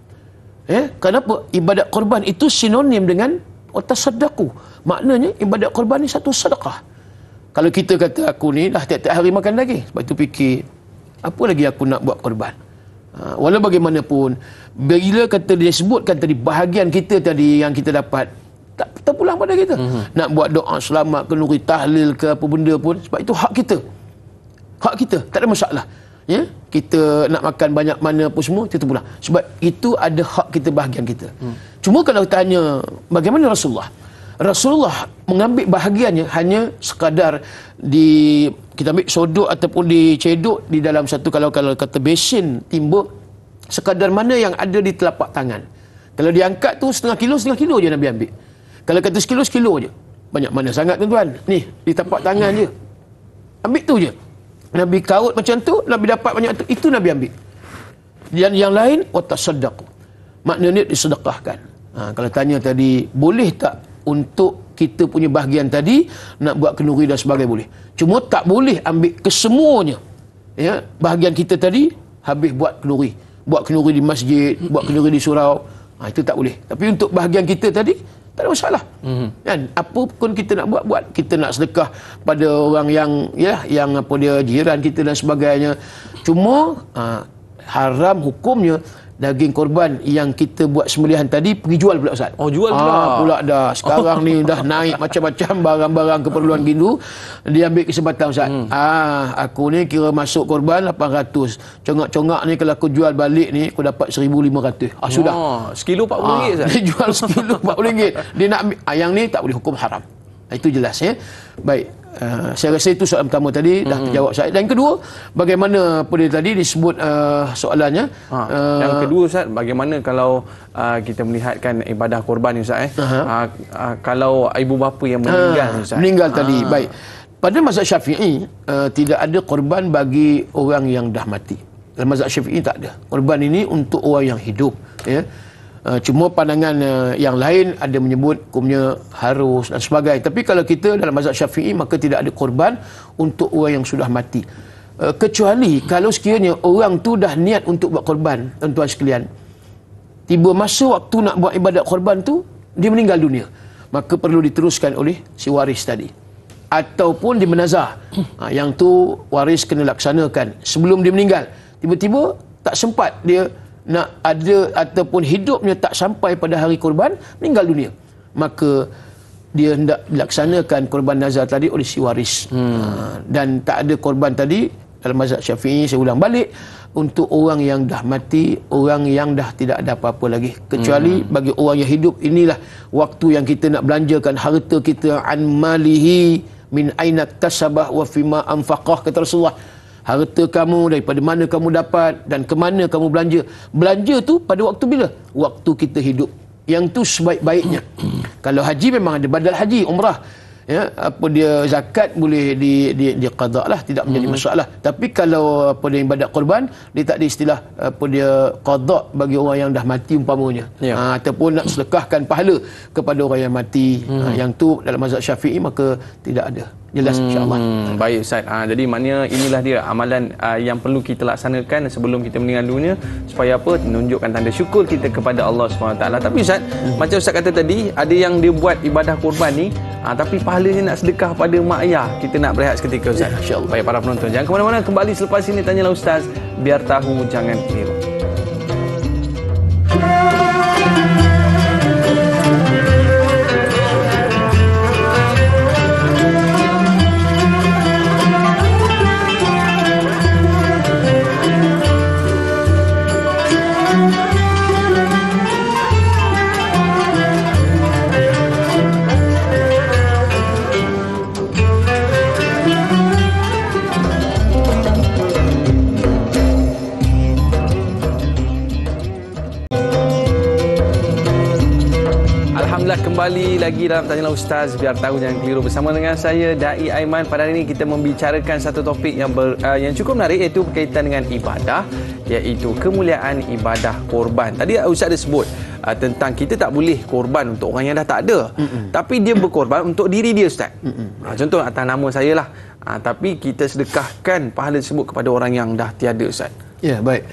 Kenapa? Ibadat korban itu sinonim dengan watasaddaqu. Maknanya ibadat korban ni satu sedekah. Kalau kita kata aku ni dah tiap-tiap hari makan daging, sebab itu fikir apa lagi aku nak buat korban. Walau bagaimanapun, bila kata dia sebutkan tadi bahagian kita tadi yang kita dapat, tak terpulang pada kita. Nak buat doa selamat, kenduri tahlil ke apa benda pun, sebab itu hak kita. Hak kita, tak ada masalah. Ya, kita nak makan banyak mana pun semua, kita terpulang. Sebab itu ada hak kita, bahagian kita. Cuma kalau tanya bagaimana Rasulullah mengambil bahagiannya hanya sekadar kita ambil sodok ataupun dicedok di dalam satu, kalau kata besin timbuk, sekadar mana yang ada di telapak tangan. Kalau diangkat tu setengah kilo je Nabi ambil. Kalau kata sekilo je. Banyak mana sangat tuan-tuan. Ni di telapak tangan je. Ambil tu je. Nabi kaut macam tu, Nabi dapat banyak tu, itu Nabi ambil. Dan yang lain watasaddaqu, maknanya disedekahkan. Kalau tanya tadi boleh tak untuk kita punya bahagian tadi nak buat kenduri dan sebagainya, boleh. Cuma tak boleh ambil kesemuanya, ya, bahagian kita tadi habis buat kenduri di masjid, buat kenduri di surau, itu tak boleh. Tapi untuk bahagian kita tadi tak ada masalah. Kan, apa pun kita nak buat, kita nak sedekah pada orang yang apa dia, jiran kita dan sebagainya. Cuma haram hukumnya daging korban yang kita buat sembelihan tadi pergi jual pula Ustaz. Jual pula. Pula dah. Sekarang ni dah naik macam-macam barang-barang keperluan gindu. Dia ambil kesempatan Ustaz. Aku ni kira masuk korban 800. Congak-congak ni kalau aku jual balik ni aku dapat 1,500. Sudah. Sekilo RM40 Ustaz. Dia jual sekilo RM40. Dia nak ambil. Yang ni tak boleh, hukum haram. Itu jelas, ya. Baik. Saya rasa itu soalan pertama tadi dah terjawab saya. Dan kedua, bagaimana apa dia tadi disebut soalannya. Yang kedua Ustaz, bagaimana kalau kita melihatkan ibadah korban ni Ustaz kalau ibu bapa yang meninggal Ustaz. Meninggal tadi. Baik. Pada mazhab Syafi'i tidak ada korban bagi orang yang dah mati. Dalam mazhab Syafi'i tak ada. Korban ini untuk orang yang hidup, ya. Cuma pandangan yang lain ada menyebut hukumnya harus dan sebagainya. Tapi kalau kita dalam mazhab Syafi'i, maka tidak ada korban untuk orang yang sudah mati. Kecuali kalau sekiranya orang tu dah niat untuk buat korban, tuan-tuan sekalian. Tiba masa waktu nak buat ibadat korban tu, dia meninggal dunia. Maka perlu diteruskan oleh si waris tadi. Ataupun di menazah. Yang tu waris kena laksanakan sebelum dia meninggal. Tiba-tiba tak sempat dia nak ada ataupun hidupnya tak sampai pada hari korban, meninggal dunia, maka dia hendak dilaksanakan korban nazar tadi oleh si waris. Dan tak ada korban tadi dalam mazhab Syafi'i, saya ulang balik, untuk orang yang dah mati, orang yang dah tidak ada apa-apa lagi. Kecuali bagi orang yang hidup, inilah waktu yang kita nak belanjakan harta kita. An malihi min aina tasabah wa fima anfaqah, kata Rasulullah. Harta kamu daripada mana kamu dapat dan ke mana kamu belanja. Belanja tu pada waktu bila? Waktu kita hidup. Yang tu sebaik-baiknya. Kalau haji memang ada badal haji, umrah. Ya, apa dia zakat boleh di qada lah, tidak menjadi masalah. Tapi kalau apa dia ibadat korban, dia tak ada istilah apa dia qada bagi orang yang dah mati umpamanya. Ataupun nak sedekahkan pahala kepada orang yang mati. Yang tu dalam mazhab Syafi'i maka tidak ada. Jelas insya-Allah. Baik Ustaz. Jadi maknanya inilah dia amalan yang perlu kita laksanakan sebelum kita meninggal dunia, supaya apa? Menunjukkan tanda syukur kita kepada Allah SWT. Tapi Ustaz, macam Ustaz kata tadi, ada yang dia buat ibadah korban ni tapi pahalanya nak sedekah pada mak ayah. Kita nak berehat seketika Ustaz. Insya-Allah. Baik para penonton, jangan ke mana-mana, kembali selepas ini Tanyalah Ustaz, biar tahu jangan keliru. Kembali lagi dalam Tanyalah Ustaz, biar tahu jangan keliru, bersama dengan saya Dai Aiman. Pada hari ini kita membicarakan satu topik yang cukup menarik, iaitu berkaitan dengan ibadah, iaitu kemuliaan ibadah korban. Tadi Ustaz ada sebut tentang kita tak boleh korban untuk orang yang dah tak ada. Tapi dia berkorban untuk diri dia Ustaz. Contoh atas nama saya lah. Tapi kita sedekahkan pahala tersebut kepada orang yang dah tiada Ustaz. Ya, baik.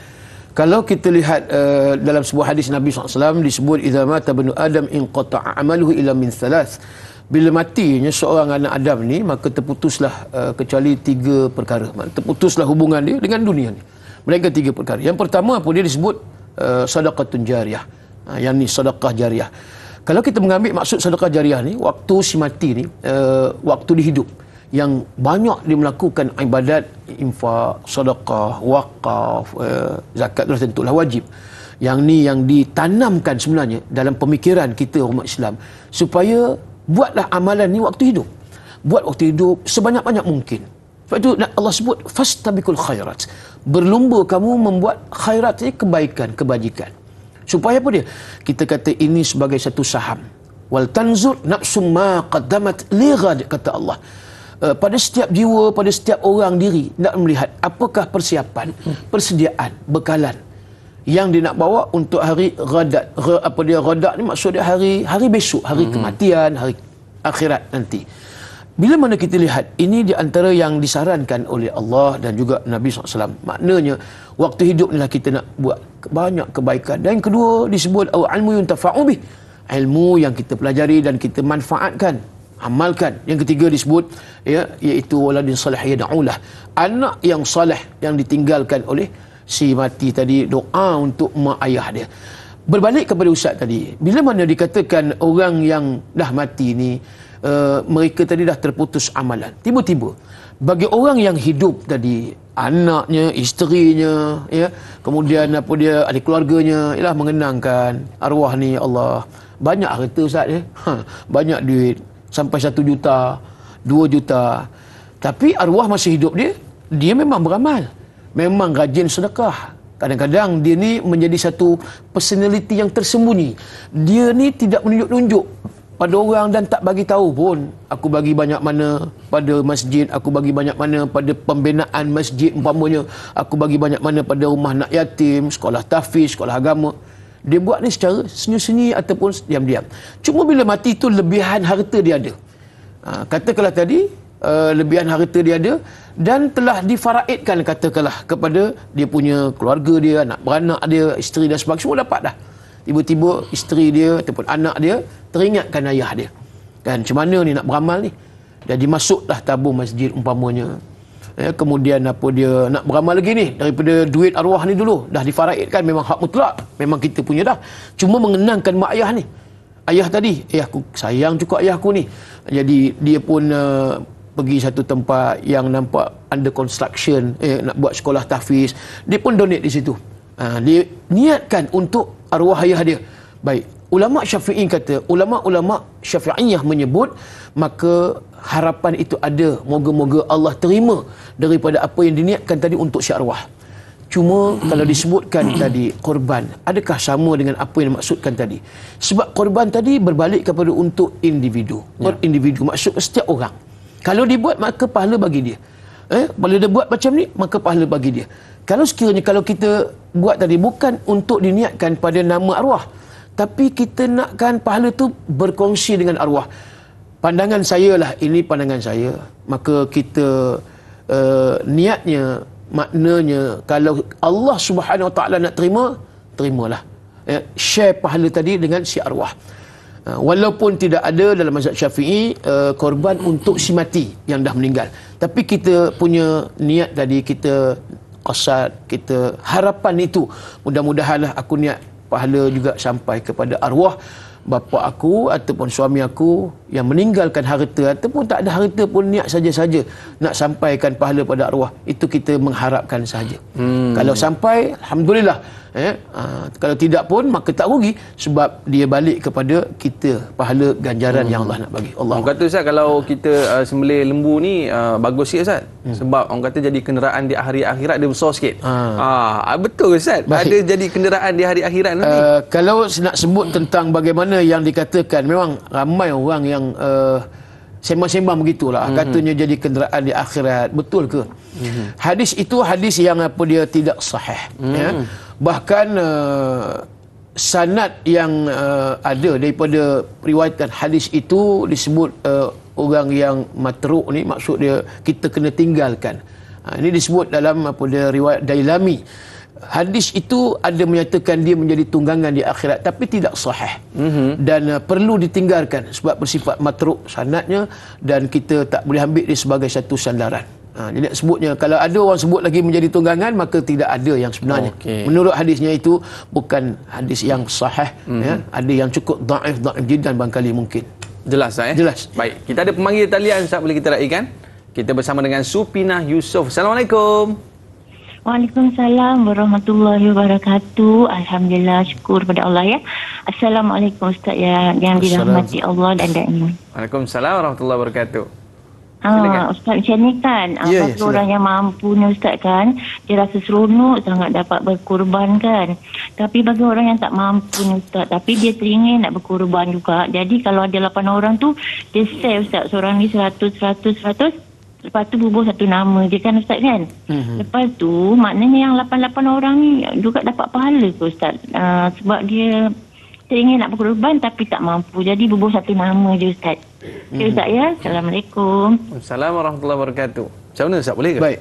Kalau kita lihat dalam sebuah hadis Nabi SAW disebut, idza mata ibnu Adam inqata'a amaluhu illa min thalath. Bila matinya seorang anak Adam ni, maka terputuslah kecuali 3 perkara. Terputuslah hubungan dia dengan dunia ni. Mereka 3 perkara. Yang pertama apa dia disebut sedekatun jariyah. Yang ni sedekah jariah. Kalau kita mengambil maksud sedekah jariah ni, waktu si mati ni, waktu dia hidup, yang banyak dia melakukan ibadat, infak, sedekah, wakaf, zakat dah tentulah wajib. Yang ni yang ditanamkan sebenarnya dalam pemikiran kita umat Islam, supaya buatlah amalan ni waktu hidup. Buat waktu hidup sebanyak-banyak mungkin. Sebab itu Allah sebut fastabiqul khairat. Berlumba kamu membuat khairat ni, kebaikan, kebajikan. Supaya apa dia? Kita kata ini sebagai satu saham. Wal tanzur nafsum ma qaddamat li ghad, kata Allah. Pada setiap jiwa, pada setiap orang diri nak melihat apakah persiapan, persediaan, bekalan yang dia nak bawa untuk hari ghadat. Apa dia ghadat ni, maksud dia hari besok, hari kematian, hari akhirat nanti. Bila mana kita lihat ini di antara yang disarankan oleh Allah dan juga Nabi SAW. Maknanya waktu hidup inilah kita nak buat banyak kebaikan. Dan yang kedua disebut ilmu yuntafa'u bih, ilmu yang kita pelajari dan kita manfaatkan, amalkan. Yang ketiga disebut iaitu waladin salih yad'ulah, anak yang salih yang ditinggalkan oleh si mati tadi, doa untuk mak ayah dia. Berbalik kepada Ustaz tadi, bila mana dikatakan orang yang dah mati ni mereka tadi dah terputus amalan, tiba-tiba bagi orang yang hidup tadi, anaknya, isterinya, kemudian apa dia, ahli keluarganya, ialah mengenangkan arwah ni, Allah banyak harta Ustaz, banyak duit, sampai 1 juta, 2 juta. Tapi arwah masa hidup dia memang beramal. Memang rajin sedekah. Kadang-kadang dia ni menjadi satu personality yang tersembunyi. Dia ni tidak menunjuk-nunjuk pada orang dan tak bagi tahu pun. Aku bagi banyak mana pada masjid, aku bagi banyak mana pada pembinaan masjid umpamanya, aku bagi banyak mana pada rumah anak yatim, sekolah tahfiz, sekolah agama. Dia buat ni secara senyum-senyum ataupun diam-diam. Cuma bila mati tu lebihan harta dia ada. Katakanlah tadi lebihan harta dia ada dan telah difaraidkan katakanlah kepada dia punya keluarga dia, anak beranak dia, isteri dan sebagainya, semua dapat dah. Tiba-tiba isteri dia ataupun anak dia teringatkan ayah dia. Kan, macam mana ni nak beramal ni? Jadi masuklah tabung masjid umpamanya. Kemudian apa dia nak beramal lagi ni? Daripada duit arwah ni dulu. Dah difaraidkan, memang hak mutlak. Memang kita punya dah. Cuma mengenangkan mak ayah ni. Ayah tadi, aku sayang cukup ayahku ni. Jadi dia pun pergi satu tempat yang nampak under construction, nak buat sekolah tahfiz. Dia pun donate di situ. Dia niatkan untuk arwah ayah dia. Baik, ulama Syafi'i kata, ulama-ulama Syafi'iyah menyebut, maka harapan itu ada, moga-moga Allah terima daripada apa yang diniatkan tadi untuk si arwah. Cuma kalau disebutkan tadi korban, adakah sama dengan apa yang dimaksudkan tadi? Sebab korban tadi berbalik kepada untuk individu. Individu maksud setiap orang. Kalau dibuat maka pahala bagi dia. Bila dia buat macam ni maka pahala bagi dia. Kalau sekiranya kalau kita buat tadi bukan untuk diniatkan pada nama arwah, tapi kita nakkan pahala tu berkongsi dengan arwah. Pandangan saya lah, ini pandangan saya. Maka kita niatnya, maknanya kalau Allah Subhanahu Wa Taala nak terima, terimalah. Share pahala tadi dengan si arwah. Walaupun tidak ada dalam mazhab Syafi'i korban untuk si mati yang dah meninggal. Tapi kita punya niat tadi, kita qasad, kita harapan itu, mudah-mudahanlah aku niat pahala juga sampai kepada arwah bapa aku ataupun suami aku yang meninggalkan harta ataupun tak ada harta pun, niat saja-saja nak sampaikan pahala pada arwah. Itu kita mengharapkan saja. Kalau sampai, alhamdulillah. Kalau tidak pun maka tak rugi, sebab dia balik kepada kita pahala ganjaran yang Allah nak bagi. Allah. Orang kata Ustaz, kalau kita sembelih lembu ni bagus sikit Ustaz. Sebab orang kata jadi kenderaan di hari akhirat dia besar sikit. Betul Ustaz? Baik. Ada jadi kenderaan di hari akhirat nanti. Kalau nak sebut tentang bagaimana yang dikatakan, memang ramai orang yang sembang-sembang begitulah, katanya jadi kenderaan di akhirat. Betul ke? Hadis itu hadis yang apa dia tidak sahih. Bahkan sanad yang ada daripada riwayatan hadis itu disebut orang yang matruk ni, maksud dia kita kena tinggalkan. Ini disebut dalam apa dia riwayat Dailami. Hadis itu ada menyatakan dia menjadi tunggangan di akhirat, tapi tidak sahih. Dan perlu ditinggalkan sebab bersifat matruk sanadnya, dan kita tak boleh ambil dia sebagai satu sandaran. Jadi sebutnya, kalau ada orang sebut lagi menjadi tunggangan, maka tidak ada yang sebenarnya. Menurut hadisnya itu bukan hadis yang sahih. Ada yang cukup dhaif jiddan barangkali mungkin. Jelas Ustaz? Jelas. Baik, kita ada pemanggil talian Ustaz, boleh kita raikan? Kita bersama dengan Supinah Yusof. Assalamualaikum. Waalaikumsalam warahmatullahi wabarakatuh. Alhamdulillah, syukur pada Allah ya. Assalamualaikum Ustaz yang dirahmati Allah dan da'i. Waalaikumsalam warahmatullahi wabarakatuh. Ustaz, macam ni kan, bagi orang yang mampu ni Ustaz kan, dia rasa seronok sangat dapat berkorban kan. Tapi bagi orang yang tak mampu ni Ustaz, tapi dia teringin nak berkorban juga. Jadi kalau ada 8 orang tu, dia share Ustaz, seorang ni 100. Lepas tu bubuh satu nama je kan Ustaz kan. Lepas tu maknanya yang 88 orang ni juga dapat pahala ke Ustaz. Sebab dia teringin nak berkorban tapi tak mampu. Jadi bubuh satu nama je Ustaz. Okay Ustaz ya. Assalamualaikum. Assalamualaikum warahmatullahi wabarakatuh. Macam mana Ustaz, boleh ke? Baik.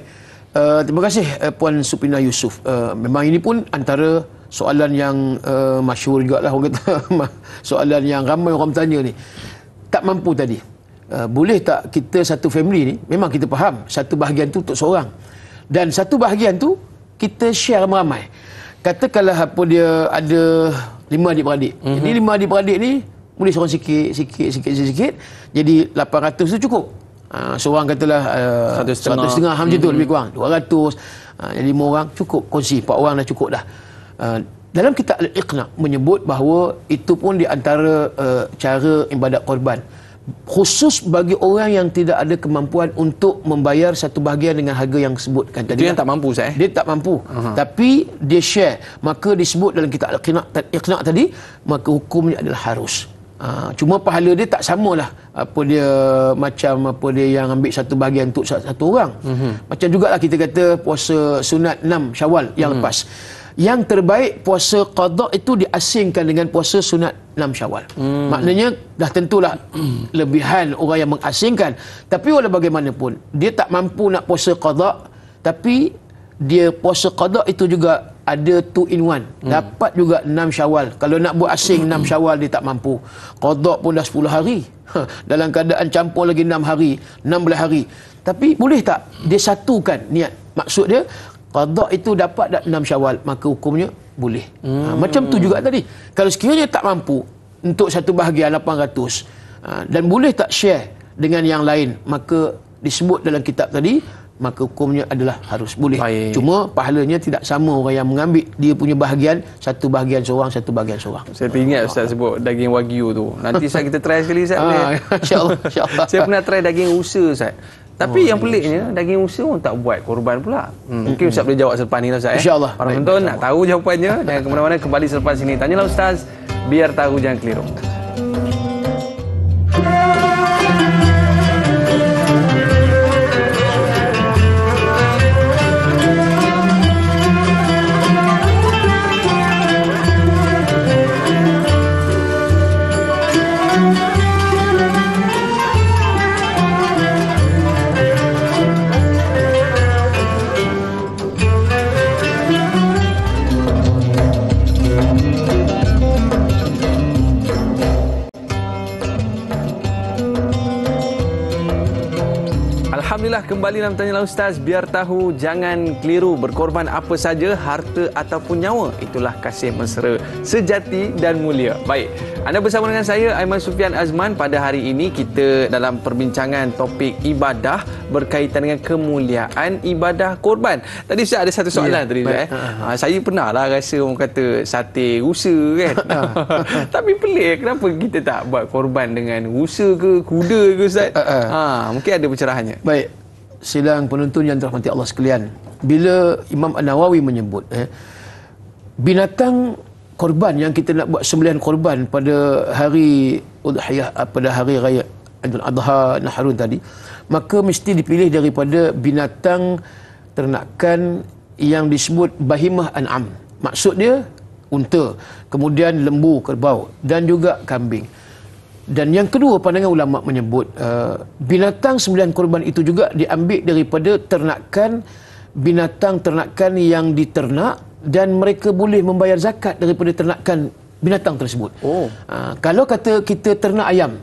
Terima kasih Puan Supinah Yusof. Memang ini pun antara soalan yang masyhur juga lah orang kata. Soalan yang ramai orang bertanya ni. Tak mampu tadi. Boleh tak kita satu family ni, memang kita faham satu bahagian tu untuk seorang, dan satu bahagian tu kita share ramai-ramai. Katakanlah apa dia ada 5 adik-beradik. Jadi 5 adik-beradik ni boleh seorang sikit. Jadi 800 tu cukup. Seorang katalah 150 macam tu, lebih kurang 200. Jadi 5 orang cukup kongsi, 4 orang dah cukup dah. Dalam kitab Al-Iqna' menyebut bahawa itu pun di antara cara ibadat korban. khusus bagi orang yang tidak ada kemampuan untuk membayar satu bahagian dengan harga yang sebutkan tadi. Itu yang tak mampu Ustaz Dia tak mampu. Tapi dia share, maka disebut dalam kitab Al-Iqna' tadi, maka hukumnya adalah harus. Cuma pahala dia tak samalah apa dia macam apa dia yang ambil satu bahagian untuk satu orang. Macam jugalah kita kata puasa sunat 6 Syawal yang lepas. Yang terbaik puasa qada itu diasingkan dengan puasa sunat 6 Syawal. Maknanya dah tentulah lebihan orang yang mengasingkan. Tapi walau bagaimanapun, dia tak mampu nak puasa qada, tapi dia puasa qada itu juga ada 2 in 1. Dapat juga 6 Syawal. Kalau nak buat asing 6 Syawal dia tak mampu. Qada pun dah 10 hari. Dalam keadaan campur lagi 6 hari, 16 hari. Tapi boleh tak dia satukan niat? Maksud dia qada itu dapat dak 6 Syawal, maka hukumnya boleh. Macam tu juga tadi. Kalau sekiranya tak mampu untuk satu bahagian 800 dan boleh tak share dengan yang lain, maka disebut dalam kitab tadi, maka hukumnya adalah harus boleh. Baik. Cuma pahalanya tidak sama orang yang mengambil dia punya bahagian, satu bahagian seorang, satu bahagian seorang. Saya teringat Ustaz sebut daging wagyu tu. Nanti Ustaz kita try sekali Ustaz. InsyaAllah, insyaAllah. Saya pernah try daging rusa Ustaz. Tapi yang peliknya daging rusa pun tak buat korban pula. Mungkin Ustaz boleh jawab selepas ni lah Ustaz. InsyaAllah. Para penonton nak tahu jawapannya, jangan ke mana-mana, kembali selepas ini. Tanyalah Ustaz, biar tahu jangan keliru. Alhamdulillah, kembali dalam Tanyalah Ustaz, biar tahu jangan keliru. Berkorban apa saja, harta ataupun nyawa, itulah kasih mesra sejati dan mulia. Baik, anda bersama dengan saya Aiman Sufian Azman. Pada hari ini kita dalam perbincangan topik ibadah berkaitan dengan kemuliaan ibadah korban. Tadi Ustaz ada satu soalan tadi Ustaz. Saya pernah lah rasa orang kata sate rusa kan. Tapi pelik, kenapa kita tak buat korban dengan rusa ke kuda ke Ustaz? Mungkin ada pencerahannya. Baik, sidang penonton yang dirahmati Allah sekalian, bila Imam An-Nawawi menyebut binatang korban yang kita nak buat sembelihan korban pada hari Udhiyah, pada hari raya Idul Adha Nahrun tadi, maka mesti dipilih daripada binatang ternakan yang disebut bahimah an'am. Maksud dia unta, kemudian lembu, kerbau dan juga kambing. Dan yang kedua, pandangan ulama menyebut binatang sembelihan korban itu juga diambil daripada ternakan, binatang ternakan yang diternak dan mereka boleh membayar zakat daripada ternakan binatang tersebut. Kalau kata kita ternak ayam,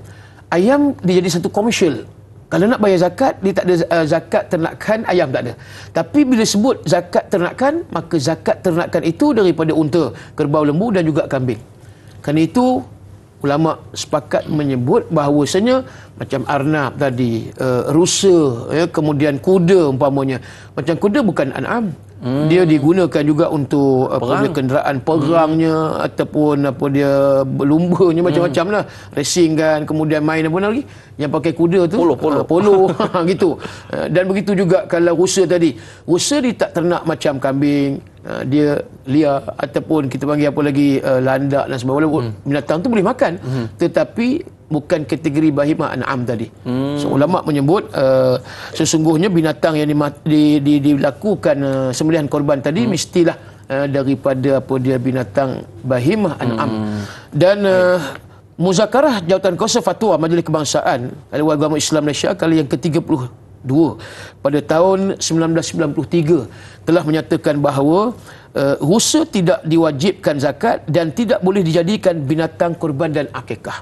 ayam dia jadi satu komersial. Kalau nak bayar zakat, dia tak ada zakat ternakan ayam, tak ada. Tapi bila sebut zakat ternakan, maka zakat ternakan itu daripada unta, kerbau, lembu dan juga kambing. Kerana itu ulama sepakat menyebut bahawasanya macam arnab tadi, rusa, kemudian kuda umpamanya. Macam kuda bukan an'am. Dia digunakan juga untuk apa dia, kenderaan perangnya ataupun apa dia lumbanya, macam-macam lah, racing kan, kemudian main apa lagi yang pakai kuda tu, polo gitu. Dan begitu juga kalau rusa tadi, rusa dia tak ternak macam kambing, dia liar ataupun kita panggil apa lagi, landak dan sebagainya. Binatang tu boleh makan, tetapi bukan kategori bahimah an'am tadi. So ulama menyebut sesungguhnya binatang yang dilakukan sembelihan korban tadi mestilah daripada apa dia, binatang bahimah an'am. Dan muzakarah jawatan kuasa fatwa Majlis Kebangsaan Ahli Agama Islam Malaysia kali yang ke-32 pada tahun 1993 telah menyatakan bahawa rusa tidak diwajibkan zakat dan tidak boleh dijadikan binatang korban dan akikah.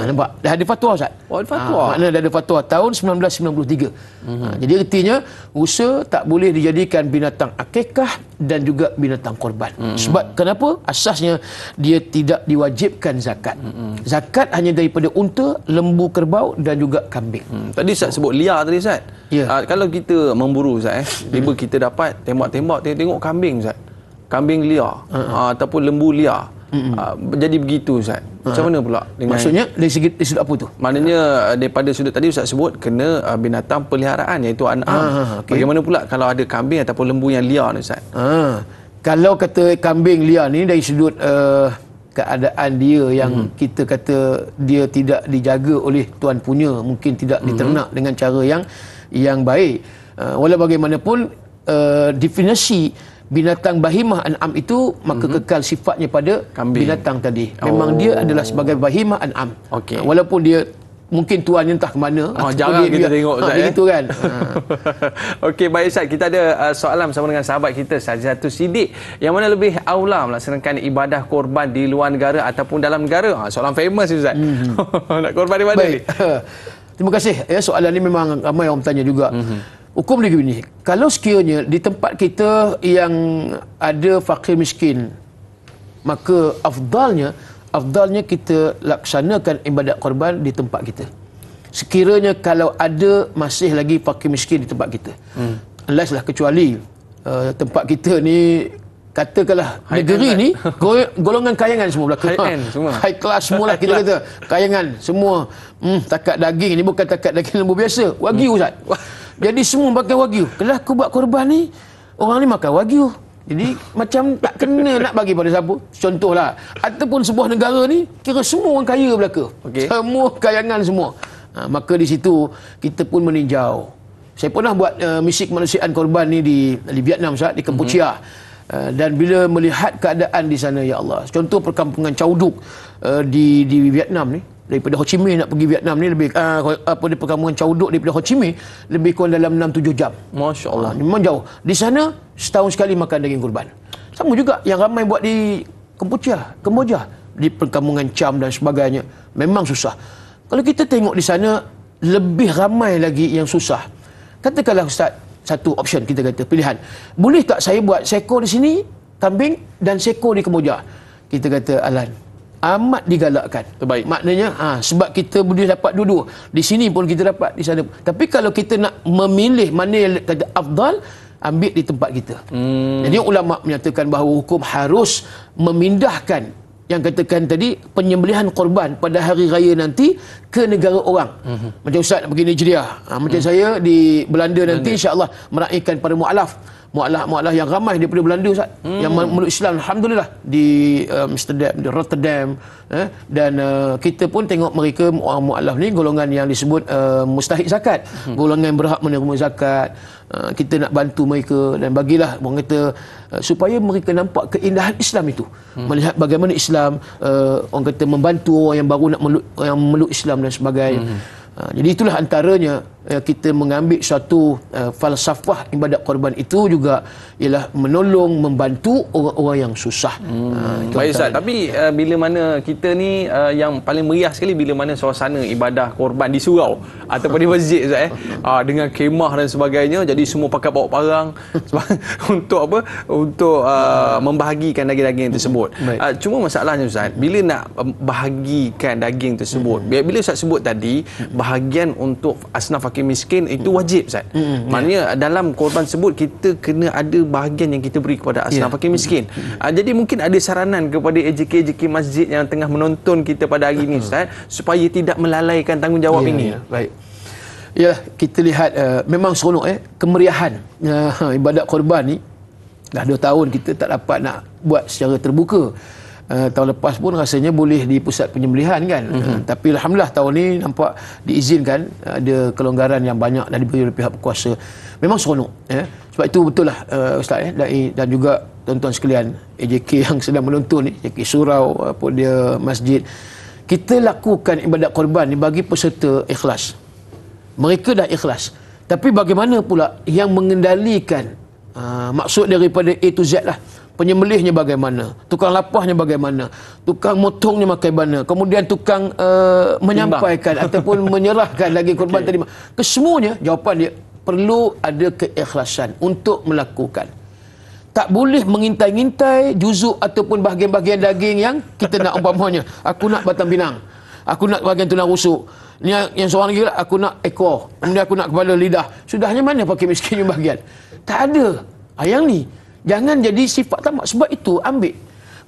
Nampak? Dah ada fatwa Ustaz? Ada fatwa. Maknanya dah ada fatwa tahun 1993. Jadi artinya rusa tak boleh dijadikan binatang akikah dan juga binatang korban. Sebab kenapa? Asasnya dia tidak diwajibkan zakat. Zakat hanya daripada unta, lembu, kerbau dan juga kambing. Tadi Ustaz sebut liar tadi Ustaz. Kalau kita memburu Ustaz, tiba kita dapat tembak-tembak, tengok kambing Ustaz, kambing liar ataupun lembu liar, jadi begitu Ustaz. Macam mana pula dengan maksudnya dari sudut apa tu? Maknanya daripada sudut tadi Ustaz sebut kena binatang peliharaan iaitu an'am. Bagaimana pula kalau ada kambing ataupun lembu yang liar ni Ustaz? Kalau kata kambing liar ni dari sudut keadaan dia yang kita kata dia tidak dijaga oleh tuan punya, mungkin tidak diternak dengan cara yang baik. Walau bagaimanapun definisi binatang bahimah an'am itu maka kekal sifatnya pada kambing. Binatang tadi. Memang dia adalah sebagai bahimah an'am. Walaupun dia mungkin tuannya entah ke mana. Jarang kita tengok Ustaz begitu kan. Okey, baik Ustaz, kita ada soalan bersama dengan sahabat kita Sajatul Siddiq, yang mana lebih aula melaksanakan ibadah korban di luar negara ataupun dalam negara? Soalan famous Ustaz. Nak korban di mana ni? Terima kasih. Soalan ni memang ramai orang bertanya juga. Hukum dia begini, kalau sekiranya di tempat kita yang ada fakir miskin, maka afdalnya kita laksanakan ibadat korban di tempat kita. Sekiranya kalau ada masih lagi fakir miskin di tempat kita, unless lah kecuali tempat kita ni katakanlah negeri ni golongan kayangan semua belaka. High class semua lah kita kata. Kayangan semua. Takat daging ni bukan takat daging lembu biasa, wagyu Ustaz. Jadi semua makan wagyu. Kalau aku buat korban ni, orang ni makan wagyu. Jadi macam tak kena nak bagi pada siapa. Contohlah, ataupun sebuah negara ni kira semua orang kaya belaka. Semua kayangan semua. Maka di situ kita pun meninjau. Saya pernah buat misi kemanusiaan korban ni di Vietnam Ustaz, di Kemboja. Dan bila melihat keadaan di sana, ya Allah, contoh perkampungan Chow Duc di Vietnam ni, daripada Ho Chi Minh nak pergi Vietnam ni lebih di perkampungan Chow Duc daripada Ho Chi Minh lebih kurang dalam 6-7 jam. Masya-Allah. Memang jauh. Di sana setahun sekali makan daging kurban. Sama juga yang ramai buat di Kemboja, di perkampungan Cham dan sebagainya. Memang susah. Kalau kita tengok di sana lebih ramai lagi yang susah. Katakanlah Ustaz, satu option kita kata pilihan. Boleh tak saya buat seekor di sini kambing dan seekor di Kemboja? Kita kata alan, amat digalakkan. Terbaik. Maknanya sebab kita boleh dapat dua-dua. Di sini pun kita dapat, di sana. Tapi kalau kita nak memilih mana yang kata afdal, ambil di tempat kita. Jadi ulama menyatakan bahawa hukum harus memindahkan yang katakan tadi penyembelihan korban pada hari raya nanti ke negara orang. Macam Ustaz nak pergi Nigeria. Macam saya di Belanda nanti insya-Allah meraihkan pada mu'alaf yang ramai daripada Belanda Ustaz, yang meluk Islam alhamdulillah di Amsterdam, di Rotterdam, dan kita pun tengok mereka orang mu'alaf ni golongan yang disebut mustahik zakat, golongan yang berhak menerima zakat. Kita nak bantu mereka dan bagilah orang kata supaya mereka nampak keindahan Islam itu, melihat bagaimana Islam orang kata membantu orang yang baru nak meluk Islam dan sebagainya. Jadi itulah antaranya kita mengambil suatu falsafah ibadat korban itu juga ialah menolong, membantu orang-orang yang susah. Baik Ustaz, tapi bila mana kita ni yang paling meriah sekali bila mana suasana ibadah korban di surau ataupun di masjid Ustaz dengan kemah dan sebagainya, jadi semua pakai bawa parang untuk apa? Untuk membahagikan daging-daging tersebut. Cuma masalahnya Ustaz, bila nak bahagikan daging tersebut, bila Ustaz sebut tadi bahagian untuk asnaf fakir miskin itu wajib Ustaz. Maknanya dalam korban tersebut kita kena ada bahagian yang kita beri kepada asnaf fakir miskin. Jadi mungkin ada saranan kepada AJK masjid yang tengah menonton kita pada hari ini Ustaz, supaya tidak melalaikan tanggungjawab ini. Baik. Ya, kita lihat memang seronok kemeriahan ibadat korban ni. Dah 2 tahun kita tak dapat nak buat secara terbuka. Tahun lepas pun rasanya boleh di pusat penyembelihan kan. Tapi alhamdulillah tahun ni nampak diizinkan, ada kelonggaran yang banyak dan diberi oleh pihak berkuasa. Memang seronok Sebab itu betul lah Ustaz Dai dan juga tuan-tuan sekalian AJK yang sedang menonton ni, AJK surau apa dia masjid, kita lakukan ibadat korban ni bagi peserta ikhlas. Mereka dah ikhlas. Tapi bagaimana pula yang mengendalikan, maksud daripada A to Z lah, penyembelihnya bagaimana, tukang lapahnya bagaimana, tukang motongnya bagaimana, kemudian tukang menyampaikan ataupun menyerahkan daging korban tadi, kesemuanya jawapan dia perlu ada keikhlasan untuk melakukan. Tak boleh mengintai-ngintai juzuk ataupun bahagian-bahagian daging yang kita nak. Umpamanya aku nak batang pinang, aku nak bahagian tulang rusuk, ni yang seorang lagi aku nak ekor, kemudian aku nak kepala, lidah. Sudahnya mana fakir miskin yang bahagian? Tak ada. Yang ni jangan jadi sifat tamak. Sebab itu ambil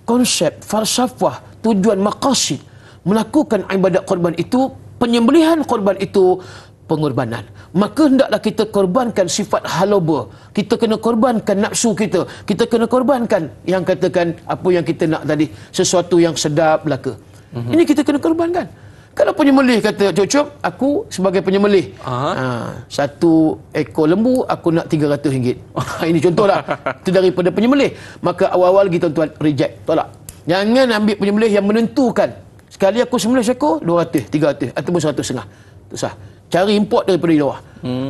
konsep, falsafah, tujuan, maqasid melakukan ibadat korban itu, penyembelihan korban itu pengorbanan. Maka hendaklah kita korbankan sifat haloba. Kita kena korbankan nafsu kita. Kita kena korbankan yang katakan apa yang kita nak tadi, sesuatu yang sedap belaka. Ini kita kena korbankan. Kalau penyembelih kata, Cok, aku sebagai penyembelih, satu ekor lembu aku nak RM300. Ini contohlah. Itu daripada penyembelih. Maka awal-awal lagi tuan-tuan reject, tolak. Jangan ambil penyembelih yang menentukan. Sekali aku sembelih seekor, 200, 300 ataupun 150. Tak sah. Cari import daripada luar.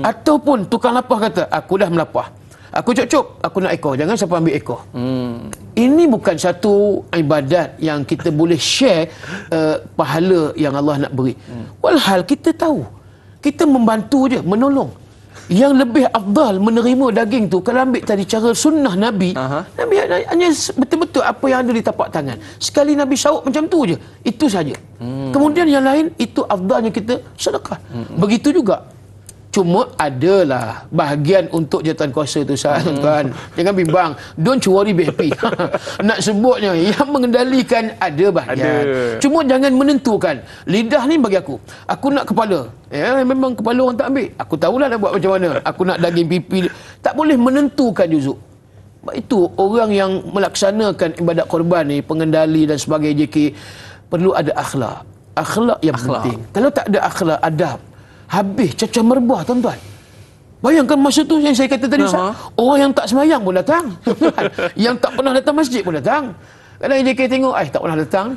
Ataupun tukang lapah kata, aku dah melapah, aku cop-cop, aku nak ekor. Jangan siapa ambil ekor. Ini bukan satu ibadat yang kita boleh share pahala yang Allah nak beri. Walhal kita tahu, kita membantu je, menolong. Yang lebih afdal menerima daging tu kalau ambil tadi cara sunnah Nabi. Nabi hanya betul-betul apa yang ada di tapak tangan. Sekali Nabi syauk macam tu je, itu saja. Kemudian yang lain itu afdalnya kita sedekah. Begitu juga. Cuma adalah bahagian untuk jawatan kuasa tu, tuan. Jangan bimbang. Don't worry, be happy. Nak sebutnya yang mengendalikan ada bahagian. Cuma jangan menentukan. Lidah ni bagi aku. Aku nak kepala. Memang kepala orang tak ambil. Aku tahulah nak buat macam mana. Aku nak daging pipi. Tak boleh menentukan juzuk. Sebab itu orang yang melaksanakan ibadat korban ni, pengendali dan sebagainya, JK, perlu ada akhlak. Akhlak yang penting. Kalau tak ada akhlak, adab, habis cacah merbah, tuan-tuan. Bayangkan masa tu yang saya kata tadi, orang yang tak semayang pun datang. Yang tak pernah datang masjid pun datang. Kadang JK tengok, tak pernah datang.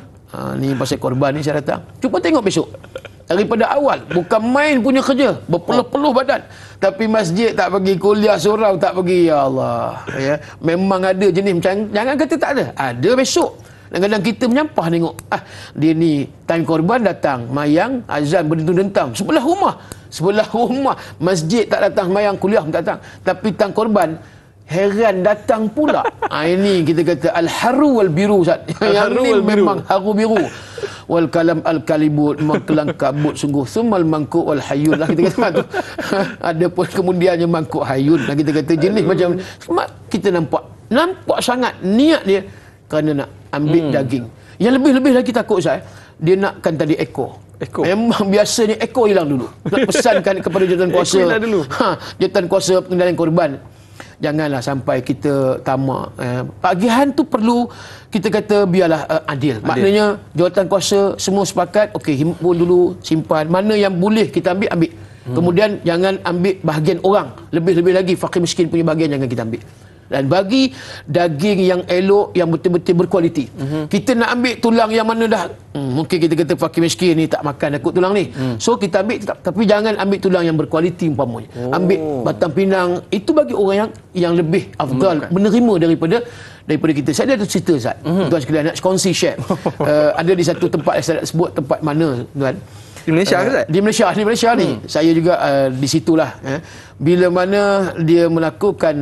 Ni pasal korban ni saya datang. Cuba tengok besok. Daripada awal, bukan main punya kerja, berpeluh-peluh badan. Tapi masjid tak bagi, kuliah surau tak bagi. Ya Allah. Ya. Memang ada jenis macam, jangan kata tak ada. Ada besok. Kadang-kadang kita menyampah tengok, dia ni time korban datang, mayang, azan berdentum-dentam sebelah rumah, masjid tak datang, mayang, kuliah pun tak datang. Tapi time korban heran datang pula. Ini kita kata al-haru wal biru, Ustaz. Yang ni memang haru biru. Wal kalam al-kalibut, mengkelang kabut sungguh, sumal mangkuk wal hayun lah kita kata tu. Ada pun kemudiannya mangkuk hayun lah kita kata, jenis macam kita nampak sangat niat dia kerana nak ambil daging. Yang lebih-lebih lagi takut saya, dia nakkan tadi ekor. Memang biasanya ekor hilang dulu. Nak pesankan kepada jawatan kuasa. Jawatan kuasa pengendalian korban. Janganlah sampai kita tamak. Bahagian tu perlu kita kata biarlah adil. Maknanya jawatan kuasa semua sepakat, okey, himpun dulu, simpan. Mana yang boleh kita ambil. Kemudian jangan ambil bahagian orang. Lebih-lebih lagi fakir miskin punya bahagian jangan kita ambil. Dan bagi daging yang elok, yang betul-betul berkualiti. Kita nak ambil tulang yang mana dah mungkin kita kata fakir miskin ni tak makan takut tulang ni. So kita ambil, tapi jangan ambil tulang yang berkualiti umpamanya. Ambil batang pinang, itu bagi orang yang lebih afdal menerima daripada kita. Saya ada cerita, Ustaz. Tuan sekalian nak kongsi share. Ada di satu tempat, saya nak sebut tempat mana, tuan. Di Malaysia ke, Ustaz? Di Malaysia ni. Saya juga di situlah. Bila mana dia melakukan,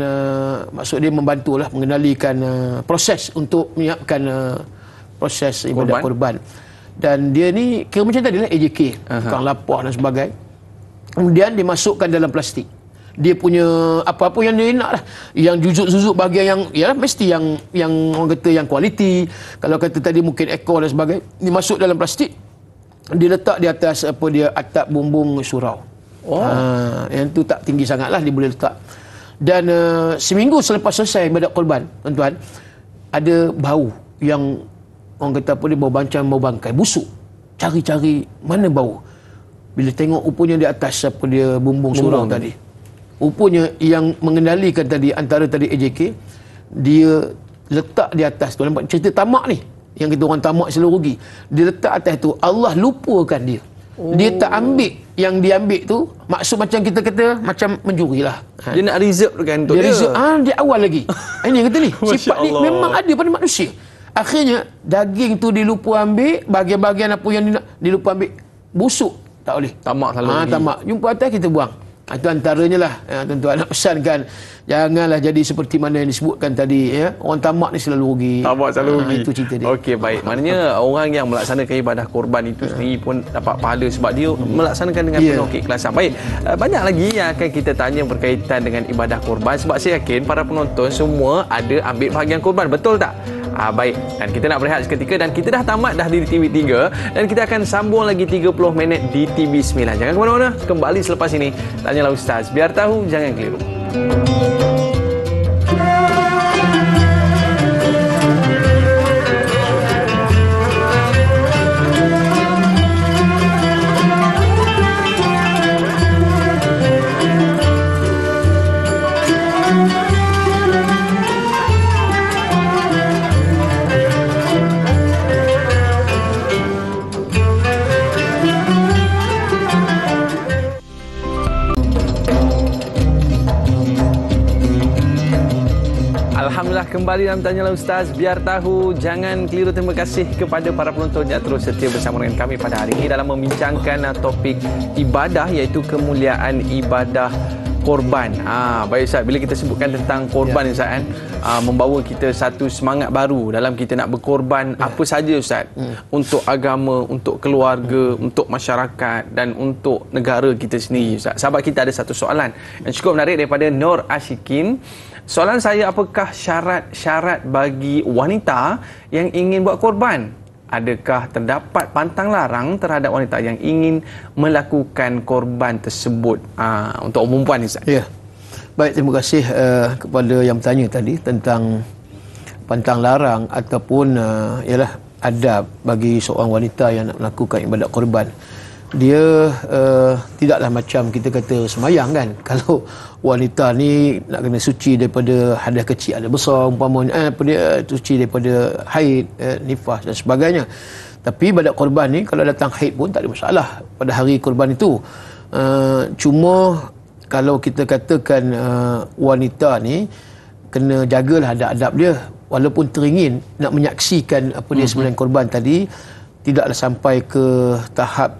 maksud dia membantulah mengendalikan proses untuk menyiapkan proses ibadat korban. Dan dia ni kira macam tadi lah, AJK, tukang lapar dan sebagainya. Kemudian dimasukkan dalam plastik. Dia punya apa-apa yang dia nak lah. Yang juzuk-juzuk bahagian yang, ya mesti yang orang kata yang kualiti. Kalau kata tadi mungkin ekor dan sebagainya, dimasuk dalam plastik. Dia letak di atas atap bumbung surau. Yang tu tak tinggi sangatlah, dia boleh letak. Dan seminggu selepas selesai ibadat korban, tuan-tuan, ada bau yang orang kata dia bau bancang, bau bangkai, busuk. Cari-cari mana bau. Bila tengok rupanya di atas bumbung surau tadi. Rupanya yang mengendalikan tadi antara tadi AJK, dia letak di atas tu, nampak cerita tamak ni. Yang kita orang tamak selalu rugi. Dia letak atas tu, Allah lupakan dia. Dia tak ambil yang dia ambil tu, maksud macam kita kata macam mencuri lah. Dia nak reserve kan untuk dia. Dia awal lagi. Ini yang kata ni, sifat ni memang ada pada manusia. Akhirnya daging tu dilupa ambil, bahagian-bahagian apa yang dilupa ambil, busuk, tak boleh. Tamak selalu. Tamak. Jumpa atas kita buang. Itu antaranya lah, tuan-tuan nak pesankan, janganlah jadi seperti mana yang disebutkan tadi, ya. Orang tamak ni selalu rugi. Tamak selalu rugi. Itu cerita dia. Okey, baik. Maknanya orang yang melaksanakan ibadah korban itu sendiri pun dapat pahala sebab dia melaksanakan dengan penuh keikhlasan. Baik, banyak lagi yang akan kita tanya berkaitan dengan ibadah korban sebab saya yakin para penonton semua ada ambil bahagian korban, betul tak? Baik, dan kita nak berehat seketika dan kita dah tamat dah di TV3 dan kita akan sambung lagi 30 minit di TV9. Jangan ke mana-mana, kembali selepas ini. Tanyalah Ustaz, biar tahu jangan keliru. Alhamdulillah, kembali dalam Tanyalah Ustaz, biar tahu jangan keliru. Terima kasih kepada para penonton yang terus setia bersama dengan kami pada hari ini dalam membincangkan topik ibadah, iaitu kemuliaan ibadah korban. Baik Ustaz, bila kita sebutkan tentang korban Ustaz kan, membawa kita satu semangat baru dalam kita nak berkorban apa saja Ustaz, untuk agama, untuk keluarga, untuk masyarakat dan untuk negara kita sendiri Ustaz. Sahabat kita ada satu soalan yang cukup menarik daripada Nur Ashikin. Soalan saya, apakah syarat-syarat bagi wanita yang ingin buat korban? Adakah terdapat pantang larang terhadap wanita yang ingin melakukan korban tersebut untuk perempuan ni Ustaz? Ya. Baik, terima kasih kepada yang bertanya tadi tentang pantang larang ataupun ialah adab bagi seorang wanita yang nak melakukan ibadat korban. Dia tidaklah macam kita kata semayang kan. Kalau wanita ni nak kena suci daripada hadas kecil, hadas besar umpamanya, suci daripada haid, nifas dan sebagainya. Tapi ibadat korban ni kalau datang haid pun tak ada masalah pada hari korban itu. Cuma kalau kita katakan wanita ni kena jagalah adab-adab dia, walaupun teringin nak menyaksikan apa dia sebenarnya korban tadi, tidaklah sampai ke tahap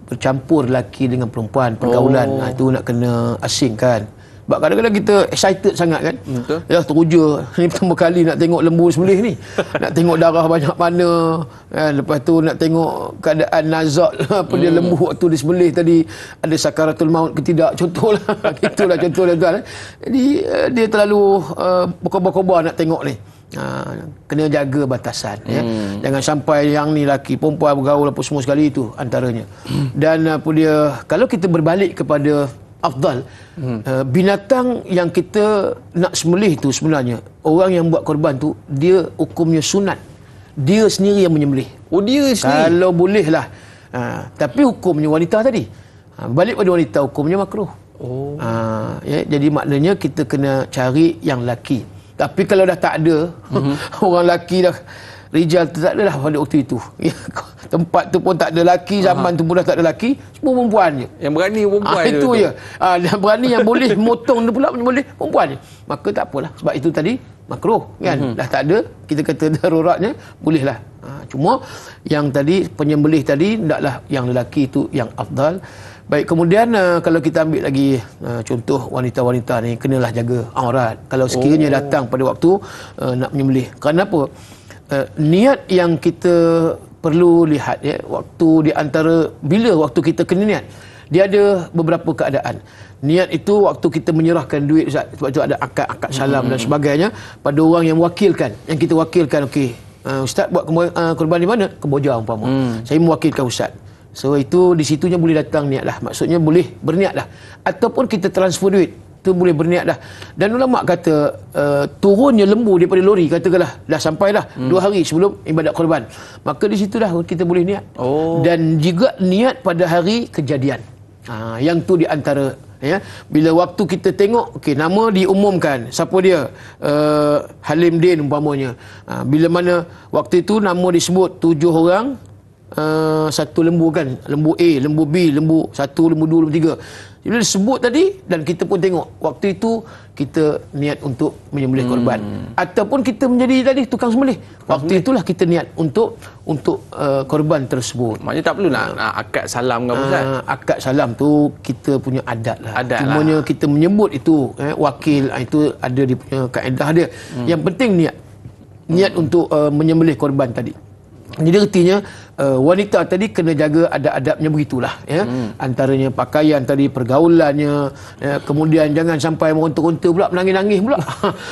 bercampur lelaki dengan perempuan, pergaulan. Itu nak kena asingkan. Sebab kadang-kadang kita excited sangat kan. Betul. Ya, teruja. Ini pertama kali nak tengok lembu sembelih ni. Nak tengok darah banyak mana. Lepas tu nak tengok keadaan nazak apa dia lembu waktu disembelih tadi. Ada sakaratul maut ke tidak. Contohlah. Itulah contoh tuan. Jadi dia terlalu berkobar-kobar nak tengok ni. Kena jaga batasan ya. Jangan sampai yang ni lelaki perempuan bergaul apa semua sekali, itu antaranya. Dan apa dia, kalau kita berbalik kepada afdal, binatang yang kita nak sembelih tu sebenarnya, orang yang buat korban tu dia hukumnya sunat. Dia sendiri yang menyembelih. Dia sendiri. Kalau boleh lah. Tapi hukumnya wanita tadi. Balik pada wanita, hukumnya makruh. Ya, jadi maknanya kita kena cari yang lelaki. Tapi kalau dah tak ada, orang lelaki dah, rijal tu tak ada dah pada waktu itu. Tempat tu pun tak ada lelaki, zaman tu pun dah tak ada lelaki, semua perempuan je. Yang berani perempuan je. Itu je. Yang berani, yang boleh motong tu pula boleh perempuan je. Maka tak apalah. Sebab itu tadi makruh kan. Dah tak ada, kita kata daruratnya, bolehlah. Cuma yang tadi penyembelih tadi taklah yang lelaki itu yang afdal. Baik, kemudian kalau kita ambil lagi contoh wanita-wanita ni, kenalah jaga aurat kalau sekiranya datang pada waktu nak menyembelih. Kenapa? Niat yang kita perlu lihat ya, waktu di antara bila waktu kita kena niat, dia ada beberapa keadaan. Niat itu waktu kita menyerahkan duit Ustaz, sebab itu ada akad salam dan sebagainya pada orang yang mewakilkan, yang kita wakilkan. Okey, Ustaz buat korban di mana? Kemboja umpama. Saya mewakilkan Ustaz. So itu di situnya boleh datang niat lah. Maksudnya boleh berniat lah. Ataupun kita transfer duit, tu boleh berniat dah. Dan ulama kata turunnya lembu daripada lori, katakanlah dah sampai dah 2 hari sebelum ibadat korban, maka di situ dah kita boleh niat. Dan juga niat pada hari kejadian. Yang tu di antara ya, bila waktu kita tengok okey, nama diumumkan siapa dia, Halim Din umpamanya, bila mana waktu itu nama disebut 7 orang, satu lembu kan, lembu A, lembu B, lembu 1, lembu 2, lembu 3. Bila disebut tadi dan kita pun tengok waktu itu kita niat untuk menyembelih korban, ataupun kita menjadi tadi tukang sembelih, waktu itulah kita niat untuk korban tersebut. Maknanya tak perlu nak akad salam ke apa Ustaz? Akad salam tu kita punya adat lah. Cumanya kita menyebut itu wakil, itu ada dia punya kaedah dia. Yang penting niat untuk menyembelih korban tadi. Jadi artinya wanita tadi kena jaga adab-adabnya begitulah ya. Antaranya pakaian tadi, pergaulannya, ya, kemudian jangan sampai meronta-ronta pula, menangis-nangis pula.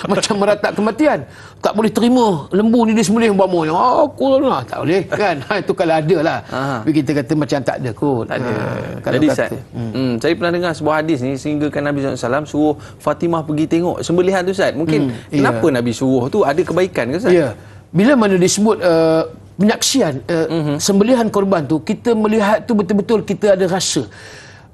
Macam meratap kematian. Tak boleh terima lembu ni disembelih umpamanya. Aku lah, tak boleh kan. Itu kalau ada lah. Tapi kita kata macam tak ada kot. Tak ada. Kalau Jadi kata, saya pernah dengar sebuah hadis ni, sehingga kan Nabi SAW suruh Fatimah pergi tengok sembelihan tu Ustaz. Mungkin kenapa Nabi suruh tu, ada kebaikan ke Ustaz? Ya. Bila mana disebut penyaksian sembelihan korban tu, kita melihat tu betul-betul kita ada rasa.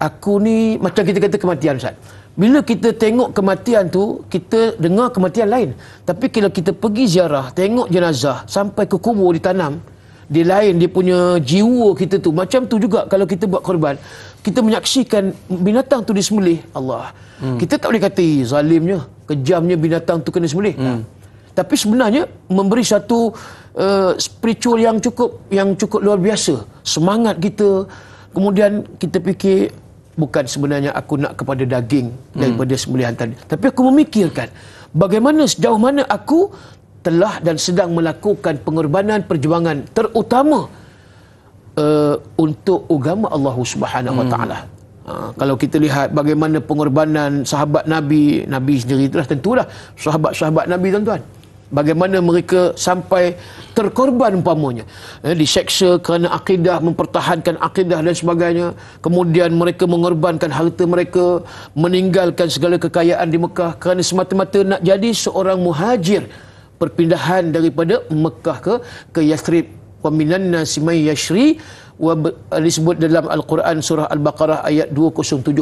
Aku ni macam kita kata kematian Ustaz. Bila kita tengok kematian tu, kita dengar kematian lain. Tapi kalau kita pergi ziarah, tengok jenazah sampai ke kubur ditanam, dia lain dia punya jiwa kita tu. Macam tu juga kalau kita buat korban, kita menyaksikan binatang tu disembelih. Allah. Kita tak boleh kata zalimnya, kejamnya binatang tu kena sembelih. Tapi sebenarnya memberi satu spiritual yang cukup luar biasa. Semangat kita. Kemudian kita fikir, bukan sebenarnya aku nak kepada daging daripada sembelihan tadi, tapi aku memikirkan bagaimana, sejauh mana aku telah dan sedang melakukan pengorbanan perjuangan terutama untuk agama Allah Subhanahu Wa Taala. Kalau kita lihat bagaimana pengorbanan sahabat Nabi sendiri, itulah tentulah sahabat-sahabat Nabi tuan-tuan, bagaimana mereka sampai terkorban umpamanya, diseksa kerana akidah, mempertahankan akidah dan sebagainya. Kemudian mereka mengorbankan harta mereka, meninggalkan segala kekayaan di Mekah kerana semata-mata nak jadi seorang muhajir, perpindahan daripada Mekah ke Yathrib. Wa minan nasi may yashri, disebut dalam Al-Quran surah Al-Baqarah ayat 207.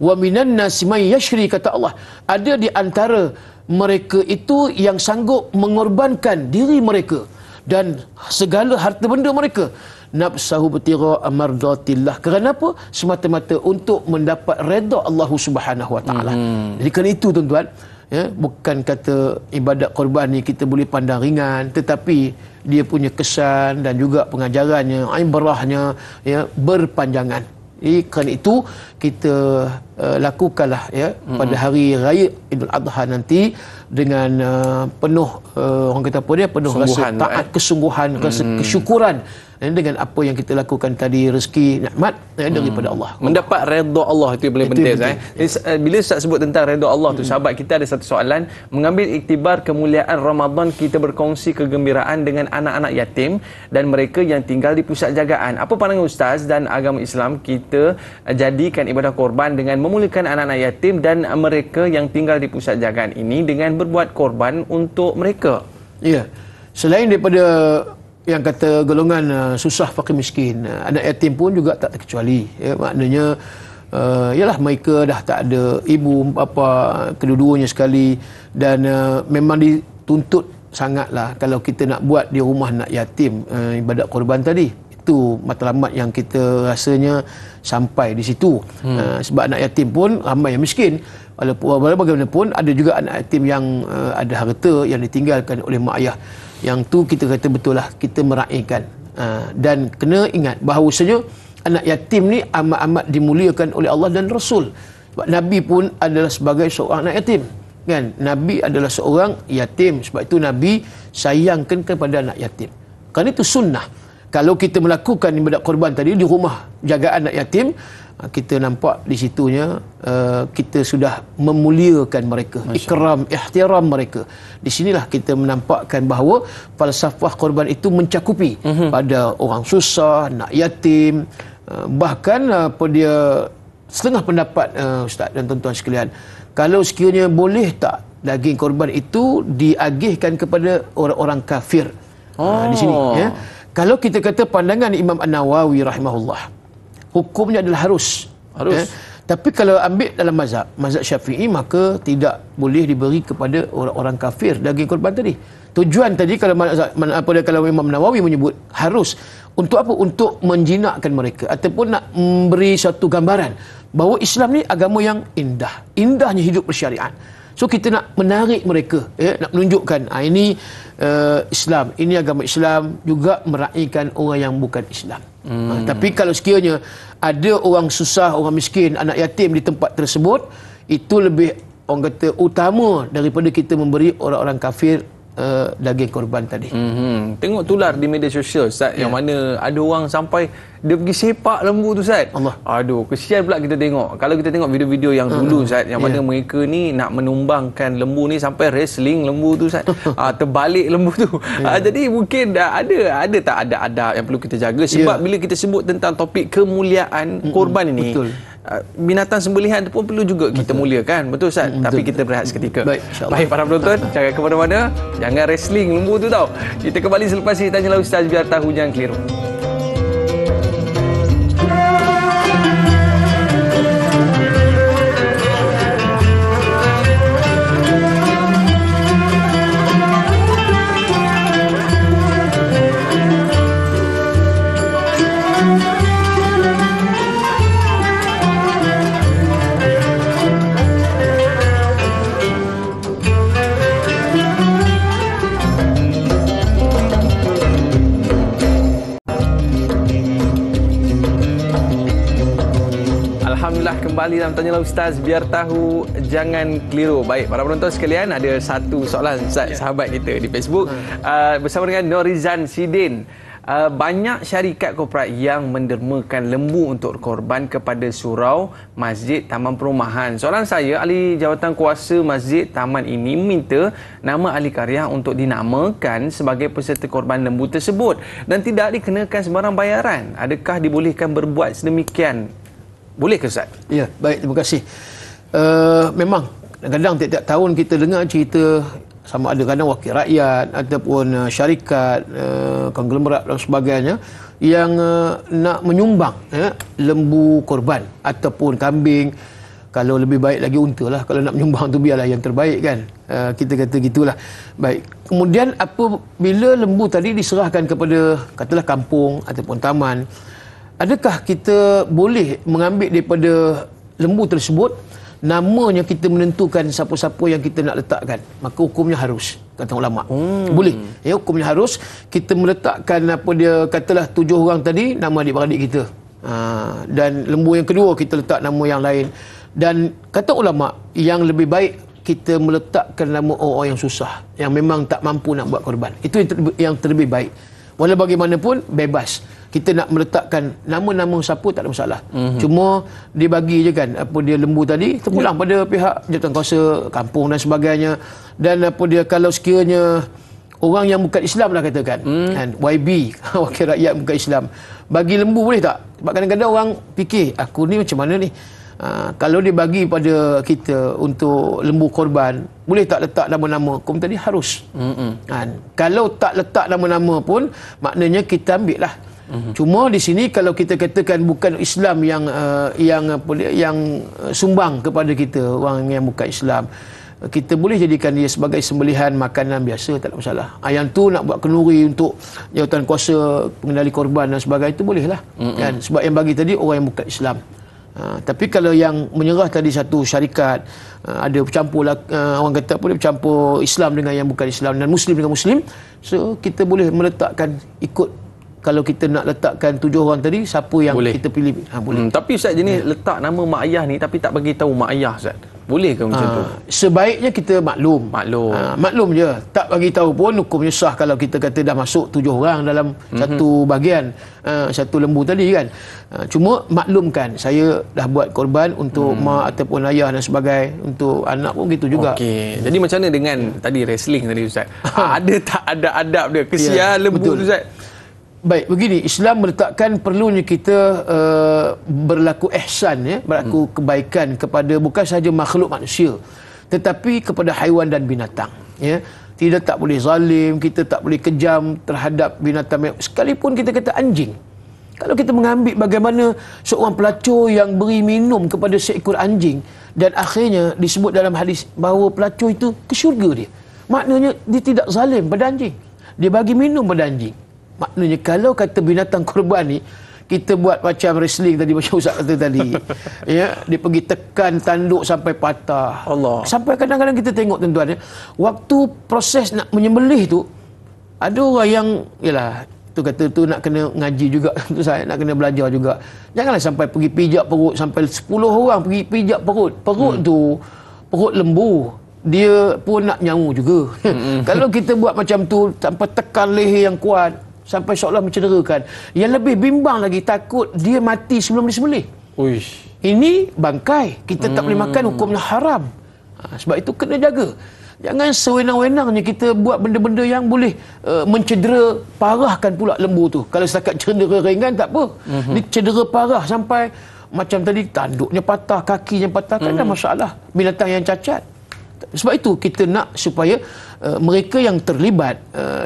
Wa minan nasi may yashri, kata Allah, ada di antara mereka itu yang sanggup mengorbankan diri mereka dan segala harta benda mereka, nafsahu betira amardatillah, kerana apa? Semata-mata untuk mendapat redha Allah Subhanahu Wa Taala. Jadi kerana itu tuan-tuan, ya, bukan kata ibadat korban ni kita boleh pandang ringan, tetapi dia punya kesan dan juga pengajarannya, ibrahnya, ya, berpanjangan. Jadi kerana itu kita lakukanlah ya pada hari raya Idul Adha nanti dengan penuh orang kata apa dia, penuh rasa taat, kesungguhan, rasa kesyukuran dengan apa yang kita lakukan tadi, rezeki, nikmat daripada Allah. Mendapat redha Allah, itu yang paling penting. Bila Ustaz sebut tentang redha Allah tu, sahabat kita ada satu soalan, mengambil iktibar kemuliaan Ramadan, kita berkongsi kegembiraan dengan anak-anak yatim dan mereka yang tinggal di pusat jagaan. Apa pandangan Ustaz dan agama Islam kita jadikan ibadah korban dengan memuliakan anak-anak yatim dan mereka yang tinggal di pusat jagaan ini dengan berbuat korban untuk mereka? Ya. Selain daripada yang kata golongan susah, fakir, miskin, anak yatim pun juga tak terkecuali, ya, maknanya ialah mereka dah tak ada ibu bapa kedua-duanya sekali, dan memang dituntut sangatlah kalau kita nak buat di rumah anak yatim ibadat korban tadi. Itu matlamat yang kita rasanya sampai di situ. Sebab anak yatim pun ramai yang miskin. Walaupun bagaimanapun ada juga anak yatim yang ada harta yang ditinggalkan oleh mak ayah. Yang tu kita kata betul lah, kita meraihkan. Dan kena ingat bahawasanya anak yatim ni amat-amat dimuliakan oleh Allah dan Rasul. Sebab Nabi pun adalah sebagai seorang anak yatim, kan? Nabi adalah seorang yatim, sebab itu Nabi sayangkan kepada anak yatim. Kerana itu sunnah. Kalau kita melakukan ibadat korban tadi di rumah jagaan anak yatim, kita nampak di situnya kita sudah memuliakan mereka, ikram, ihtiram mereka. Di sinilah kita menampakkan bahawa falsafah korban itu mencakupi pada orang susah, anak yatim, bahkan apa dia, setengah pendapat Ustaz dan tuan-tuan sekalian, kalau sekiranya boleh tak daging korban itu diagihkan kepada orang-orang kafir. Di sini ya. Kalau kita kata pandangan Imam An-Nawawi rahimahullah, hukumnya adalah harus. Tapi kalau ambil dalam mazhab Syafi'i, maka tidak boleh diberi kepada orang-orang kafir daging korban tadi. Tujuan tadi kalau kalau Imam Nawawi menyebut harus, untuk apa? Untuk menjinakkan mereka ataupun nak memberi satu gambaran bahawa Islam ni agama yang indah, indahnya hidup bersyariat. So kita nak menarik mereka, ya, nak menunjukkan ini Islam, ini agama Islam, juga meraihkan orang yang bukan Islam. Tapi kalau sekiranya ada orang susah, orang miskin, anak yatim di tempat tersebut, itu lebih orang kata utama daripada kita memberi orang-orang kafir daging korban tadi. Tengok tular di media sosial Ustaz, yang mana ada orang sampai dia pergi sepak lembu tu Ustaz. Allah. Aduh, kesian pula kita tengok. Kalau kita tengok video-video yang dulu Ustaz, yang mana mereka ni nak menumbangkan lembu ni sampai wrestling lembu tu Ustaz. Terbalik lembu tu. Jadi mungkin ada tak ada adab yang perlu kita jaga, sebab bila kita sebut tentang topik kemuliaan korban ini, betul. Binatang sembelihan tu pun perlu juga kita muliakan. Betul Ustaz? Tapi kita berehat seketika. Baik, para penonton, jangan ke mana-mana, jangan wrestling lembu tu tau. Kita kembali selepas ini. Tanyalah Ustaz biar tahu, jangan keliru. Alhamdulillah, kembali dalam Tanyalah Ustaz biar tahu, jangan keliru. Baik, para penonton sekalian, ada satu soalan Ustaz, sahabat kita di Facebook bersama dengan Norizan Sidin. Banyak syarikat korporat yang mendermakan lembu untuk korban kepada surau, masjid, taman perumahan. Soalan saya, ahli jawatan kuasa masjid taman ini meminta nama ahli karya untuk dinamakan sebagai peserta korban lembu tersebut dan tidak dikenakan sebarang bayaran. Adakah dibolehkan berbuat sedemikian? Boleh ke Ustaz? Ya, baik, terima kasih. Memang kadang-kadang tiap-tiap tahun kita dengar cerita, sama ada kadang wakil rakyat ataupun syarikat, konglomerat dan sebagainya yang nak menyumbang lembu korban ataupun kambing. Kalau lebih baik lagi unta lah. Kalau nak menyumbang tu biarlah yang terbaik kan. Kita kata gitulah. Baik. Kemudian apabila lembu tadi diserahkan kepada katalah kampung ataupun taman, adakah kita boleh mengambil daripada lembu tersebut, namanya kita menentukan siapa-siapa yang kita nak letakkan? Maka hukumnya harus, kata ulama. Boleh. Ya, hukumnya harus. Kita meletakkan katalah 7 orang tadi, nama adik-beradik kita. Dan lembu yang kedua kita letak nama yang lain. Dan kata ulama, yang lebih baik kita meletakkan nama orang yang susah, yang memang tak mampu nak buat korban. Itu yang terlebih baik. Walau bagaimanapun bebas. Kita nak meletakkan nama-nama siapa tak ada masalah. Cuma dia bagi je kan dia lembu tadi terpulang pada pihak jawatan kuasa kampung dan sebagainya. Dan kalau sekiranya orang yang bukan Islam lah katakan, kan, YB, wakil rakyat bukan Islam, bagi lembu boleh tak? Sebab kadang-kadang orang fikir, aku ni macam mana ni? Kalau dia bagi pada kita untuk lembu korban, boleh tak letak nama-nama? Hukum tadi harus. Kalau tak letak nama-nama pun, maknanya kita ambil lah. Cuma di sini kalau kita katakan bukan Islam yang sumbang kepada kita, orang yang bukan Islam, kita boleh jadikan dia sebagai sembelihan makanan biasa, tak ada masalah. Yang tu nak buat kenduri untuk jawatan kuasa pengendali korban dan sebagainya, itu boleh lah. Kan? Sebab yang bagi tadi orang yang bukan Islam. Tapi kalau yang menyerah tadi satu syarikat, ada bercampur orang kata boleh bercampur Islam dengan yang bukan Islam dan Muslim dengan Muslim, so kita boleh meletakkan ikut. Kalau kita nak letakkan 7 orang tadi, siapa yang boleh kita pilih, boleh. Tapi Ustaz, jenis letak nama mak ayah ni tapi tak bagi tahu mak ayah Ustaz, boleh ke macam tu? Sebaiknya kita maklum je, tak bagi tahu pun hukumnya sah. Kalau kita kata dah masuk 7 orang dalam satu bahagian, satu lembu tadi kan. Cuma maklumkan, saya dah buat korban untuk mak ataupun ayah dan sebagainya, untuk anak pun gitu juga. Okey. Jadi macam mana dengan tadi wrestling tadi Ustaz? Ada tak ada adab dia? Kesian lembu tu Ustaz. Baik, begini, Islam meletakkan perlunya kita berlaku ihsan, berlaku kebaikan kepada bukan sahaja makhluk manusia, tetapi kepada haiwan dan binatang. Tidak tak boleh zalim, kita tak boleh kejam terhadap binatang. Sekalipun kita kata anjing. Kalau kita mengambil bagaimana seorang pelacur yang beri minum kepada seekor anjing, dan akhirnya disebut dalam hadis bahawa pelacur itu ke syurga dia. Maknanya dia tidak zalim pada anjing. Dia bagi minum pada anjing. Maknanya kalau kata binatang korban ni, kita buat macam wrestling tadi, macam Ustaz kata tadi, dia pergi tekan tanduk sampai patah. Allah. Sampai kadang-kadang kita tengok tuan-tuan, waktu proses nak menyembelih tu, ada orang yang tu kata tu nak kena ngaji juga, tu saya nak kena belajar juga. Janganlah sampai pergi pijak perut, sampai 10 orang pergi pijak perut. Perut tu perut lembu. dia pun nak nyawa juga. Kalau kita buat macam tu tanpa tekan leher yang kuat sampai seolah mencederakan, yang lebih bimbang lagi, takut dia mati sebelum disembelih. Uish. Ini bangkai, kita tak boleh makan, hukumnya haram. Sebab itu kena jaga. Jangan sewenang-wenangnya kita buat benda-benda yang boleh mencedera, parahkan pula lembu tu. Kalau setakat cedera ringan tak apa. Dia cedera parah sampai macam tadi tanduknya patah, kakinya patah, kan dah masalah. Binatang yang cacat. Sebab itu kita nak supaya mereka yang terlibat,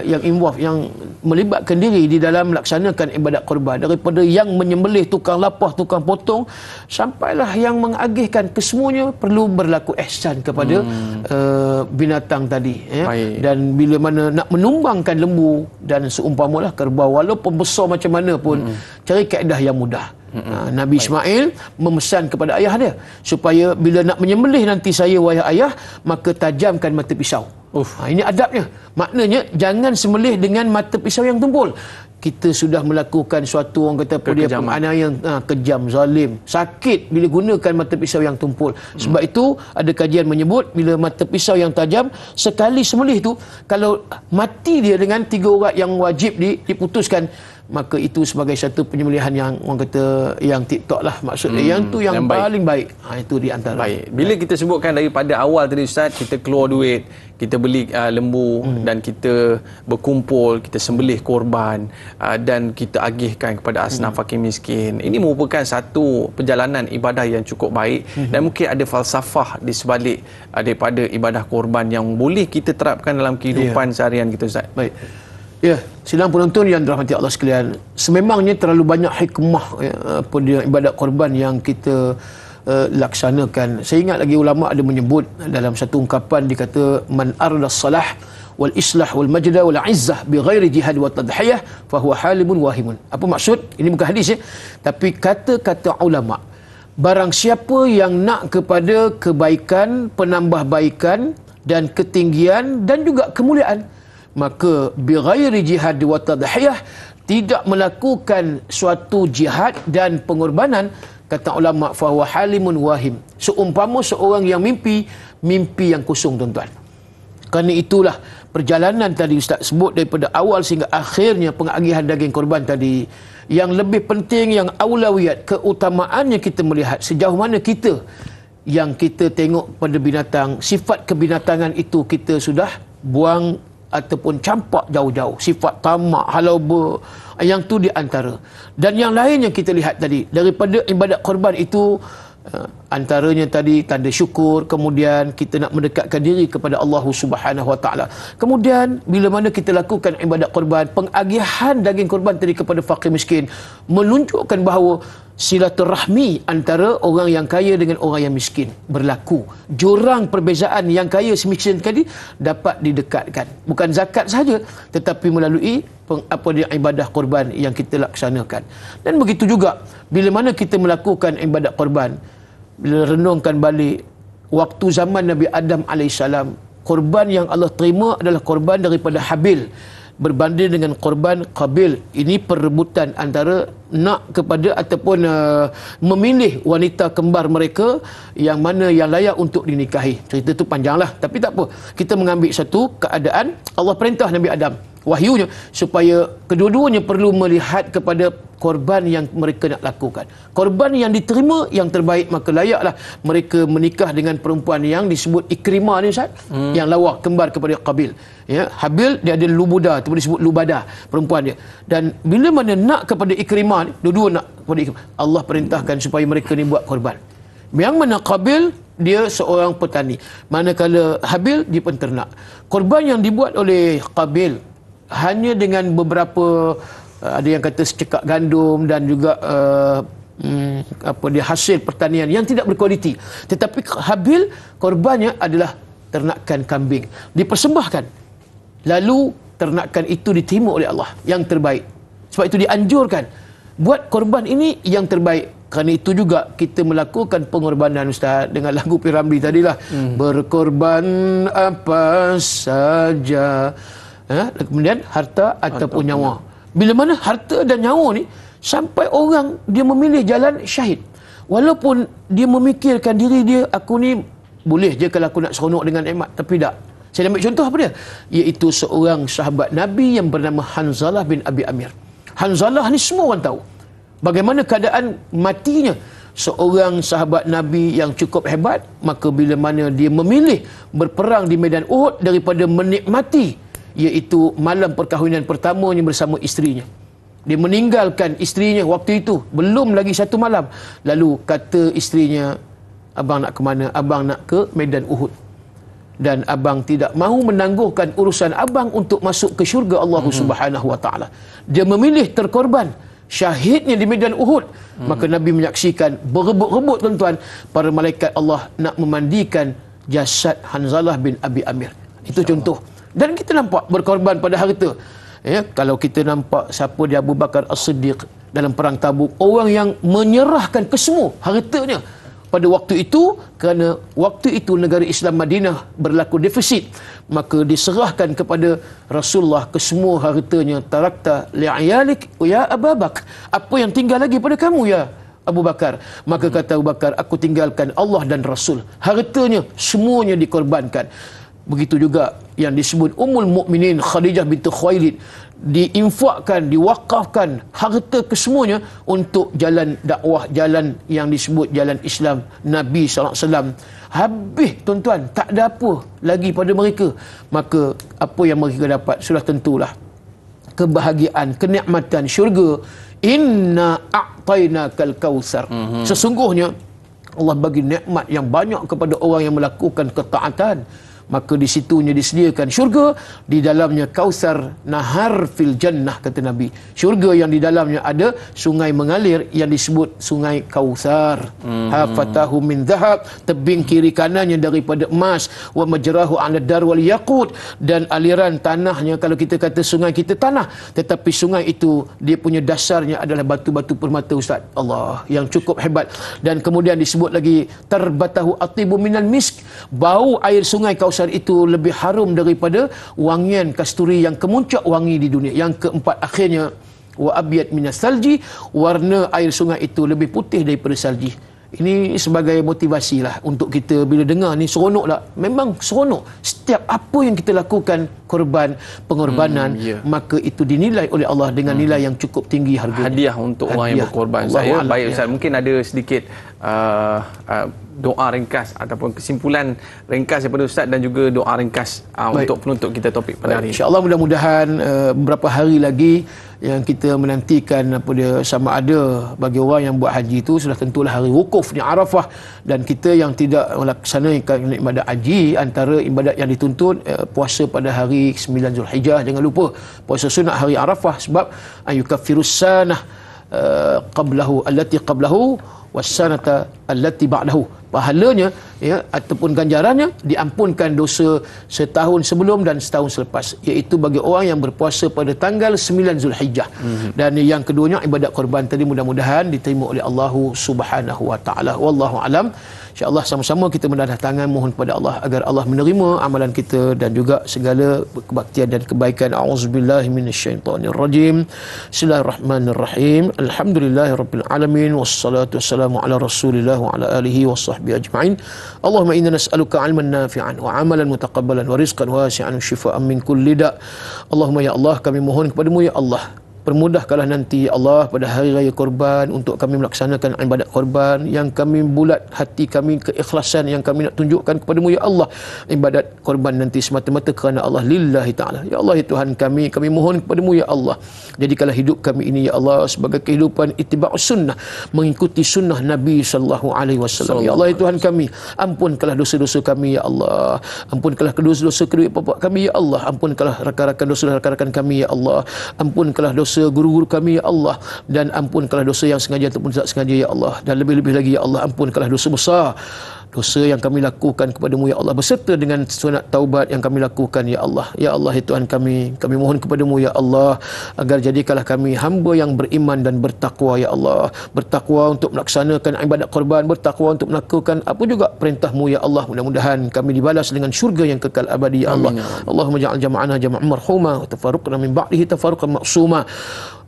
yang involved, yang melibatkan diri di dalam melaksanakan ibadat korban, daripada yang menyembelih, tukang lapah, tukang potong, sampailah yang mengagihkan, kesemuanya perlu berlaku ihsan kepada binatang tadi, ya. Dan bila mana nak menumbangkan lembu dan seumpamalah kerbau, walaupun besar macam mana pun, cari kaedah yang mudah. Nabi Ismail memesan kepada ayah dia supaya bila nak menyembelih nanti saya, wahai ayah, maka tajamkan mata pisau. Ini adabnya. Maknanya jangan sembelih dengan mata pisau yang tumpul. Kita sudah melakukan suatu, orang kata apa dia, penganiayaan kejam, zalim, sakit bila gunakan mata pisau yang tumpul. Sebab itu ada kajian menyebut bila mata pisau yang tajam sekali sembelih tu, kalau mati dia dengan 3 urat yang wajib diputuskan, maka itu sebagai satu penyembelihan yang orang kata yang TikTok lah, maksudnya yang tu yang paling baik. Itu di antara. Baik. Bila kita sebutkan daripada awal tadi Ustaz, kita keluar duit, kita beli lembu dan kita berkumpul, kita sembelih korban dan kita agihkan kepada asnaf fakir miskin. Ini merupakan satu perjalanan ibadah yang cukup baik dan mungkin ada falsafah di sebalik daripada ibadah korban yang boleh kita terapkan dalam kehidupan seharian kita, Ustaz. Baik. Ya, sidang penonton yang dirahmati Allah sekalian, sememangnya terlalu banyak hikmah ibadat korban yang kita laksanakan. Saya ingat lagi ulama ada menyebut dalam satu ungkapan, dia kata man ardas salah wal islah wal majda wal izzah bi ghairi jihad wa tadhiyah fa huwa halimun wahimun. Apa maksud? Ini bukan hadis, ya, tapi kata-kata ulama, barang siapa yang nak kepada kebaikan, penambahbaikan dan ketinggian dan juga kemuliaan, maka bighairi jihad wa tadhiyah, tidak melakukan suatu jihad dan pengorbanan, kata ulama, fahuwa halimun wahim, seumpama seorang yang mimpi yang kosong, tuan-tuan. Kerana itulah perjalanan tadi Ustaz sebut daripada awal sehingga akhirnya pengagihan daging korban tadi, yang lebih penting, yang aulawiyat, keutamaannya kita melihat sejauh mana kita yang kita tengok pada binatang, sifat kebinatangan itu kita sudah buang ataupun campak jauh-jauh. Sifat tamak, halau yang tu di antara. Dan yang lain yang kita lihat tadi daripada ibadat korban itu, antaranya tadi tanda syukur, kemudian kita nak mendekatkan diri kepada Allah Subhanahu Wa Taala. Kemudian bila mana kita lakukan ibadat korban, pengagihan daging korban tadi kepada fakir miskin, menunjukkan bahawa silaturahmi antara orang yang kaya dengan orang yang miskin berlaku. Jurang perbezaan yang kaya semiskin tadi dapat didekatkan. Bukan zakat saja, tetapi melalui ibadah korban yang kita laksanakan. Dan begitu juga bila mana kita melakukan ibadat korban, bila renungkan balik waktu zaman Nabi Adam AS, korban yang Allah terima adalah korban daripada Habil berbanding dengan korban Qabil. Ini perebutan antara nak kepada ataupun memilih wanita kembar mereka yang mana yang layak untuk dinikahi. Cerita tu panjanglah, tapi tak apa. Kita mengambil satu keadaan, Allah perintah Nabi Adam, wahyunya, supaya kedua-duanya perlu melihat kepada korban yang mereka nak lakukan. Korban yang diterima yang terbaik, maka layaklah mereka menikah dengan perempuan yang disebut Ikrimah ni, Ustaz, yang lawa kembar kepada Qabil. Ya, Habil dia ada Lubuda, itu disebut Lubada perempuan dia. Dan bila mana nak kepada Ikrimah ni, dua-dua nak kepada Ikrimah, Allah perintahkan supaya mereka ni buat korban. Yang mana Qabil dia seorang petani, manakala Habil dia penternak. Korban yang dibuat oleh Qabil hanya dengan beberapa ada yang kata secekak gandum dan juga dia hasil pertanian yang tidak berkualiti. Tetapi Habil korbannya adalah ternakan kambing, dipersembahkan, lalu ternakan itu diterima oleh Allah yang terbaik. Sebab itu dianjurkan buat korban ini yang terbaik. Kerana itu juga kita melakukan pengorbanan, Ustaz, dengan lagu P. Ramlee tadilah, berkorban apa saja, kemudian harta ataupun nyawa. Bila mana harta dan nyawa ni, sampai orang dia memilih jalan syahid, walaupun dia memikirkan diri dia, aku ni boleh je kalau aku nak seronok dengan nikmat, tapi tak. Saya ambil contoh apa dia? Iaitu seorang sahabat Nabi yang bernama Hanzalah bin Abi Amir. Hanzalah ni semua orang tahu bagaimana keadaan matinya seorang sahabat Nabi yang cukup hebat. Maka bila mana dia memilih berperang di medan Uhud daripada menikmati iaitu malam perkahwinan pertamanya bersama isterinya, dia meninggalkan isterinya waktu itu, belum lagi satu malam. Lalu kata isterinya, abang nak ke mana? Abang nak ke medan Uhud. Dan abang tidak mahu menangguhkan urusan abang untuk masuk ke syurga Allah Subhanahu wa taala. Dia memilih terkorban, syahidnya di medan Uhud. Maka Nabi menyaksikan berebut-rebut tuan-tuan, para malaikat Allah nak memandikan jasad Hanzalah bin Abi Amir. Itu contoh. Dan kita nampak berkorban pada harta. Ya, kalau kita nampak siapa dia Abu Bakar As-Siddiq dalam perang Tabuk, orang yang menyerahkan kesemua hartanya pada waktu itu, kerana waktu itu negara Islam Madinah berlaku defisit, maka diserahkan kepada Rasulullah kesemua hartanya. Tarakta li'ayalik ya Abu Bakar, apa yang tinggal lagi pada kamu ya Abu Bakar? Maka kata Abu Bakar, aku tinggalkan Allah dan Rasul. Hartanya semuanya dikorbankan. Begitu juga yang disebut Ummul Mukminin Khadijah binti Khuwailid, diinfakkan, diwakafkan harta kesemuanya untuk jalan dakwah, jalan yang disebut jalan Islam Nabi SAW. Habis tuan-tuan, tak ada apa lagi pada mereka. Maka apa yang mereka dapat sudah tentulah kebahagiaan, kenikmatan syurga. Inna a'tainakal kautsar. Sesungguhnya Allah bagi nikmat yang banyak kepada orang yang melakukan ketaatan. Maka di situnya disediakan syurga, di dalamnya kausar, nahar fil jannah, kata Nabi. Syurga yang di dalamnya ada sungai mengalir yang disebut sungai Kausar. Hafatahu min dhahab, tebing kiri kanannya daripada emas, wa majrahu 'ala dar wal yaqut, dan aliran tanahnya, kalau kita kata sungai kita tanah, tetapi sungai itu dia punya dasarnya adalah batu-batu permata, Ustaz. Allah, yang cukup hebat. Dan kemudian disebut lagi tarbatahu atibu minal misk, bau air sungai Kausar itu lebih harum daripada wangian kasturi yang kemuncak wangi di dunia. Yang keempat akhirnya, wa abyad minas salji, warna air sungai itu lebih putih daripada salji. Ini sebagai motivasi lah untuk kita bila dengar ni, seronok lah. Memang seronok. Setiap apa yang kita lakukan, korban, pengorbanan, maka itu dinilai oleh Allah dengan nilai yang cukup tinggi harganya. Hadiah untuk orang yang berkorban. Saya baik Ustaz, mungkin ada sedikit doa ringkas ataupun kesimpulan ringkas daripada Ustaz, dan juga doa ringkas untuk penutup kita topik pada hari ini. InsyaAllah mudah-mudahan beberapa hari lagi yang kita menantikan apa dia, sama ada bagi orang yang buat haji itu sudah tentulah hari wukuf di Arafah. Dan kita yang tidak melaksanakan ibadat haji, antara ibadat yang dituntut puasa pada hari 9 Zulhijjah. Jangan lupa puasa sunat hari Arafah, sebab ayukaffirus sanah qablahu allati qablahu wassanata allati ba'dahu. Pahalanya ataupun ganjarannya diampunkan dosa setahun sebelum dan setahun selepas, iaitu bagi orang yang berpuasa pada tanggal 9 Zulhijjah. Dan yang keduanya ibadat korban tadi, mudah-mudahan diterima oleh Allah Subhanahu wa taala. Wallahu alam. InsyaAllah sama-sama kita mendadah tangan mohon kepada Allah agar Allah menerima amalan kita dan juga segala kebaktian dan kebaikan. A'udzubillahi minasyaitonirrajim. Bismillahirrahmanirrahim. Alhamdulillahirabbil alamin, wassalatu wassalamu ala Rasulillah wa ala alihi washabbihi ajma'in. Allahumma inna nas'aluka 'ilman nafi'an wa 'amalan mutaqabbalan wa rizqan wasi'an wa shifaa'an min kulli da'. Allahumma ya Allah, kami mohon kepadamu ya Allah, permudahkanlah nanti ya Allah pada hari raya korban untuk kami melaksanakan ibadat korban, yang kami bulat hati kami, keikhlasan yang kami nak tunjukkan kepadamu ya Allah. Ibadat korban nanti semata-mata kerana Allah, lillahi ta'ala. Ya Allah ya Tuhan kami mohon kepadamu ya Allah, jadikanlah hidup kami ini ya Allah sebagai kehidupan ittiba'us sunnah, mengikuti sunnah Nabi sallallahu alaihi wasallam. Ya Allah ya Tuhan kami, ampunkanlah dosa-dosa kami ya Allah, ampunkanlah dosa-dosa kedua bapa kami ya Allah, ampunkanlah rakan-rakan dosa rakan-rakan kami ya Allah, ampunkanlah dosa guru-guru kami ya Allah, dan ampunkanlah dosa yang sengaja ataupun tak sengaja ya Allah, dan lebih-lebih lagi ya Allah, ampunkanlah dosa besar, dosa yang kami lakukan kepadamu ya Allah, beserta dengan sunat taubat yang kami lakukan ya Allah. Ya Allah ya Tuhan kami mohon kepadamu ya Allah agar jadikanlah kami hamba yang beriman dan bertakwa ya Allah, bertakwa untuk melaksanakan ibadat korban, bertakwa untuk melakukan apa juga perintahmu ya Allah. Mudah-mudahan kami dibalas dengan syurga yang kekal abadi ya Allah. Allahumma ja'al jama'ana jama'an marhuma wa tafarruqna min ba'dihi tafarruqan ma'suma.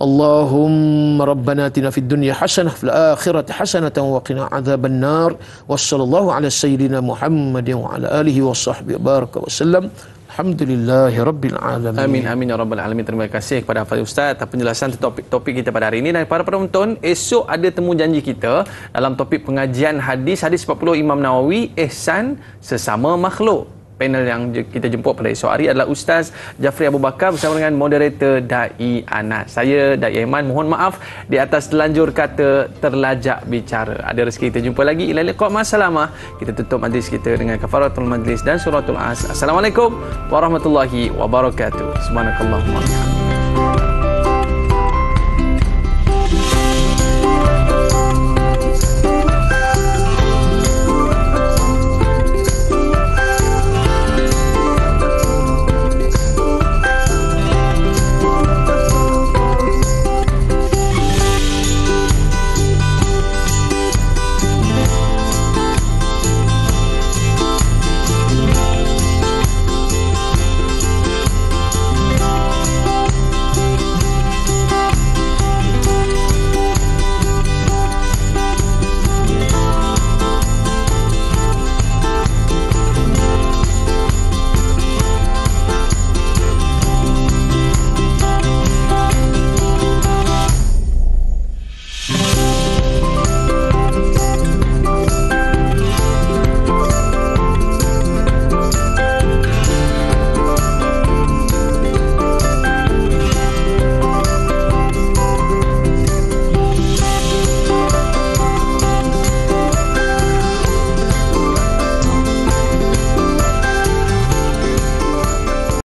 Allahumma rabbana atina fid dunya hasanah fil akhirati hasanatan wa qina adzaban nar. Wassallallahu sallallahu ala sayyidina Muhammadin wa ala alihi wa sahbihi baraka wasallam. Alhamdulillahi rabbil alamin. Amin amin ya rabbal alamin. Terima kasih kepada Fadil Ustaz atas penjelasan topik kita pada hari ini. Dan para penonton, esok ada temu janji kita dalam topik pengajian hadis 40 Imam Nawawi, ihsan sesama makhluk. Panel yang kita jemput pada esok hari adalah Ustaz Jafri Abu Bakar bersama dengan moderator Dai Anas. Saya Dai Aiman, mohon maaf di atas telanjur kata terlajak bicara. Ada rezeki kita jumpa lagi. Ila liqa, ma'assalamah. Kita tutup majlis kita dengan kafaratul majlis dan suratul as. Assalamualaikum warahmatullahi wabarakatuh. Subhanakallahumma wa bihamdika.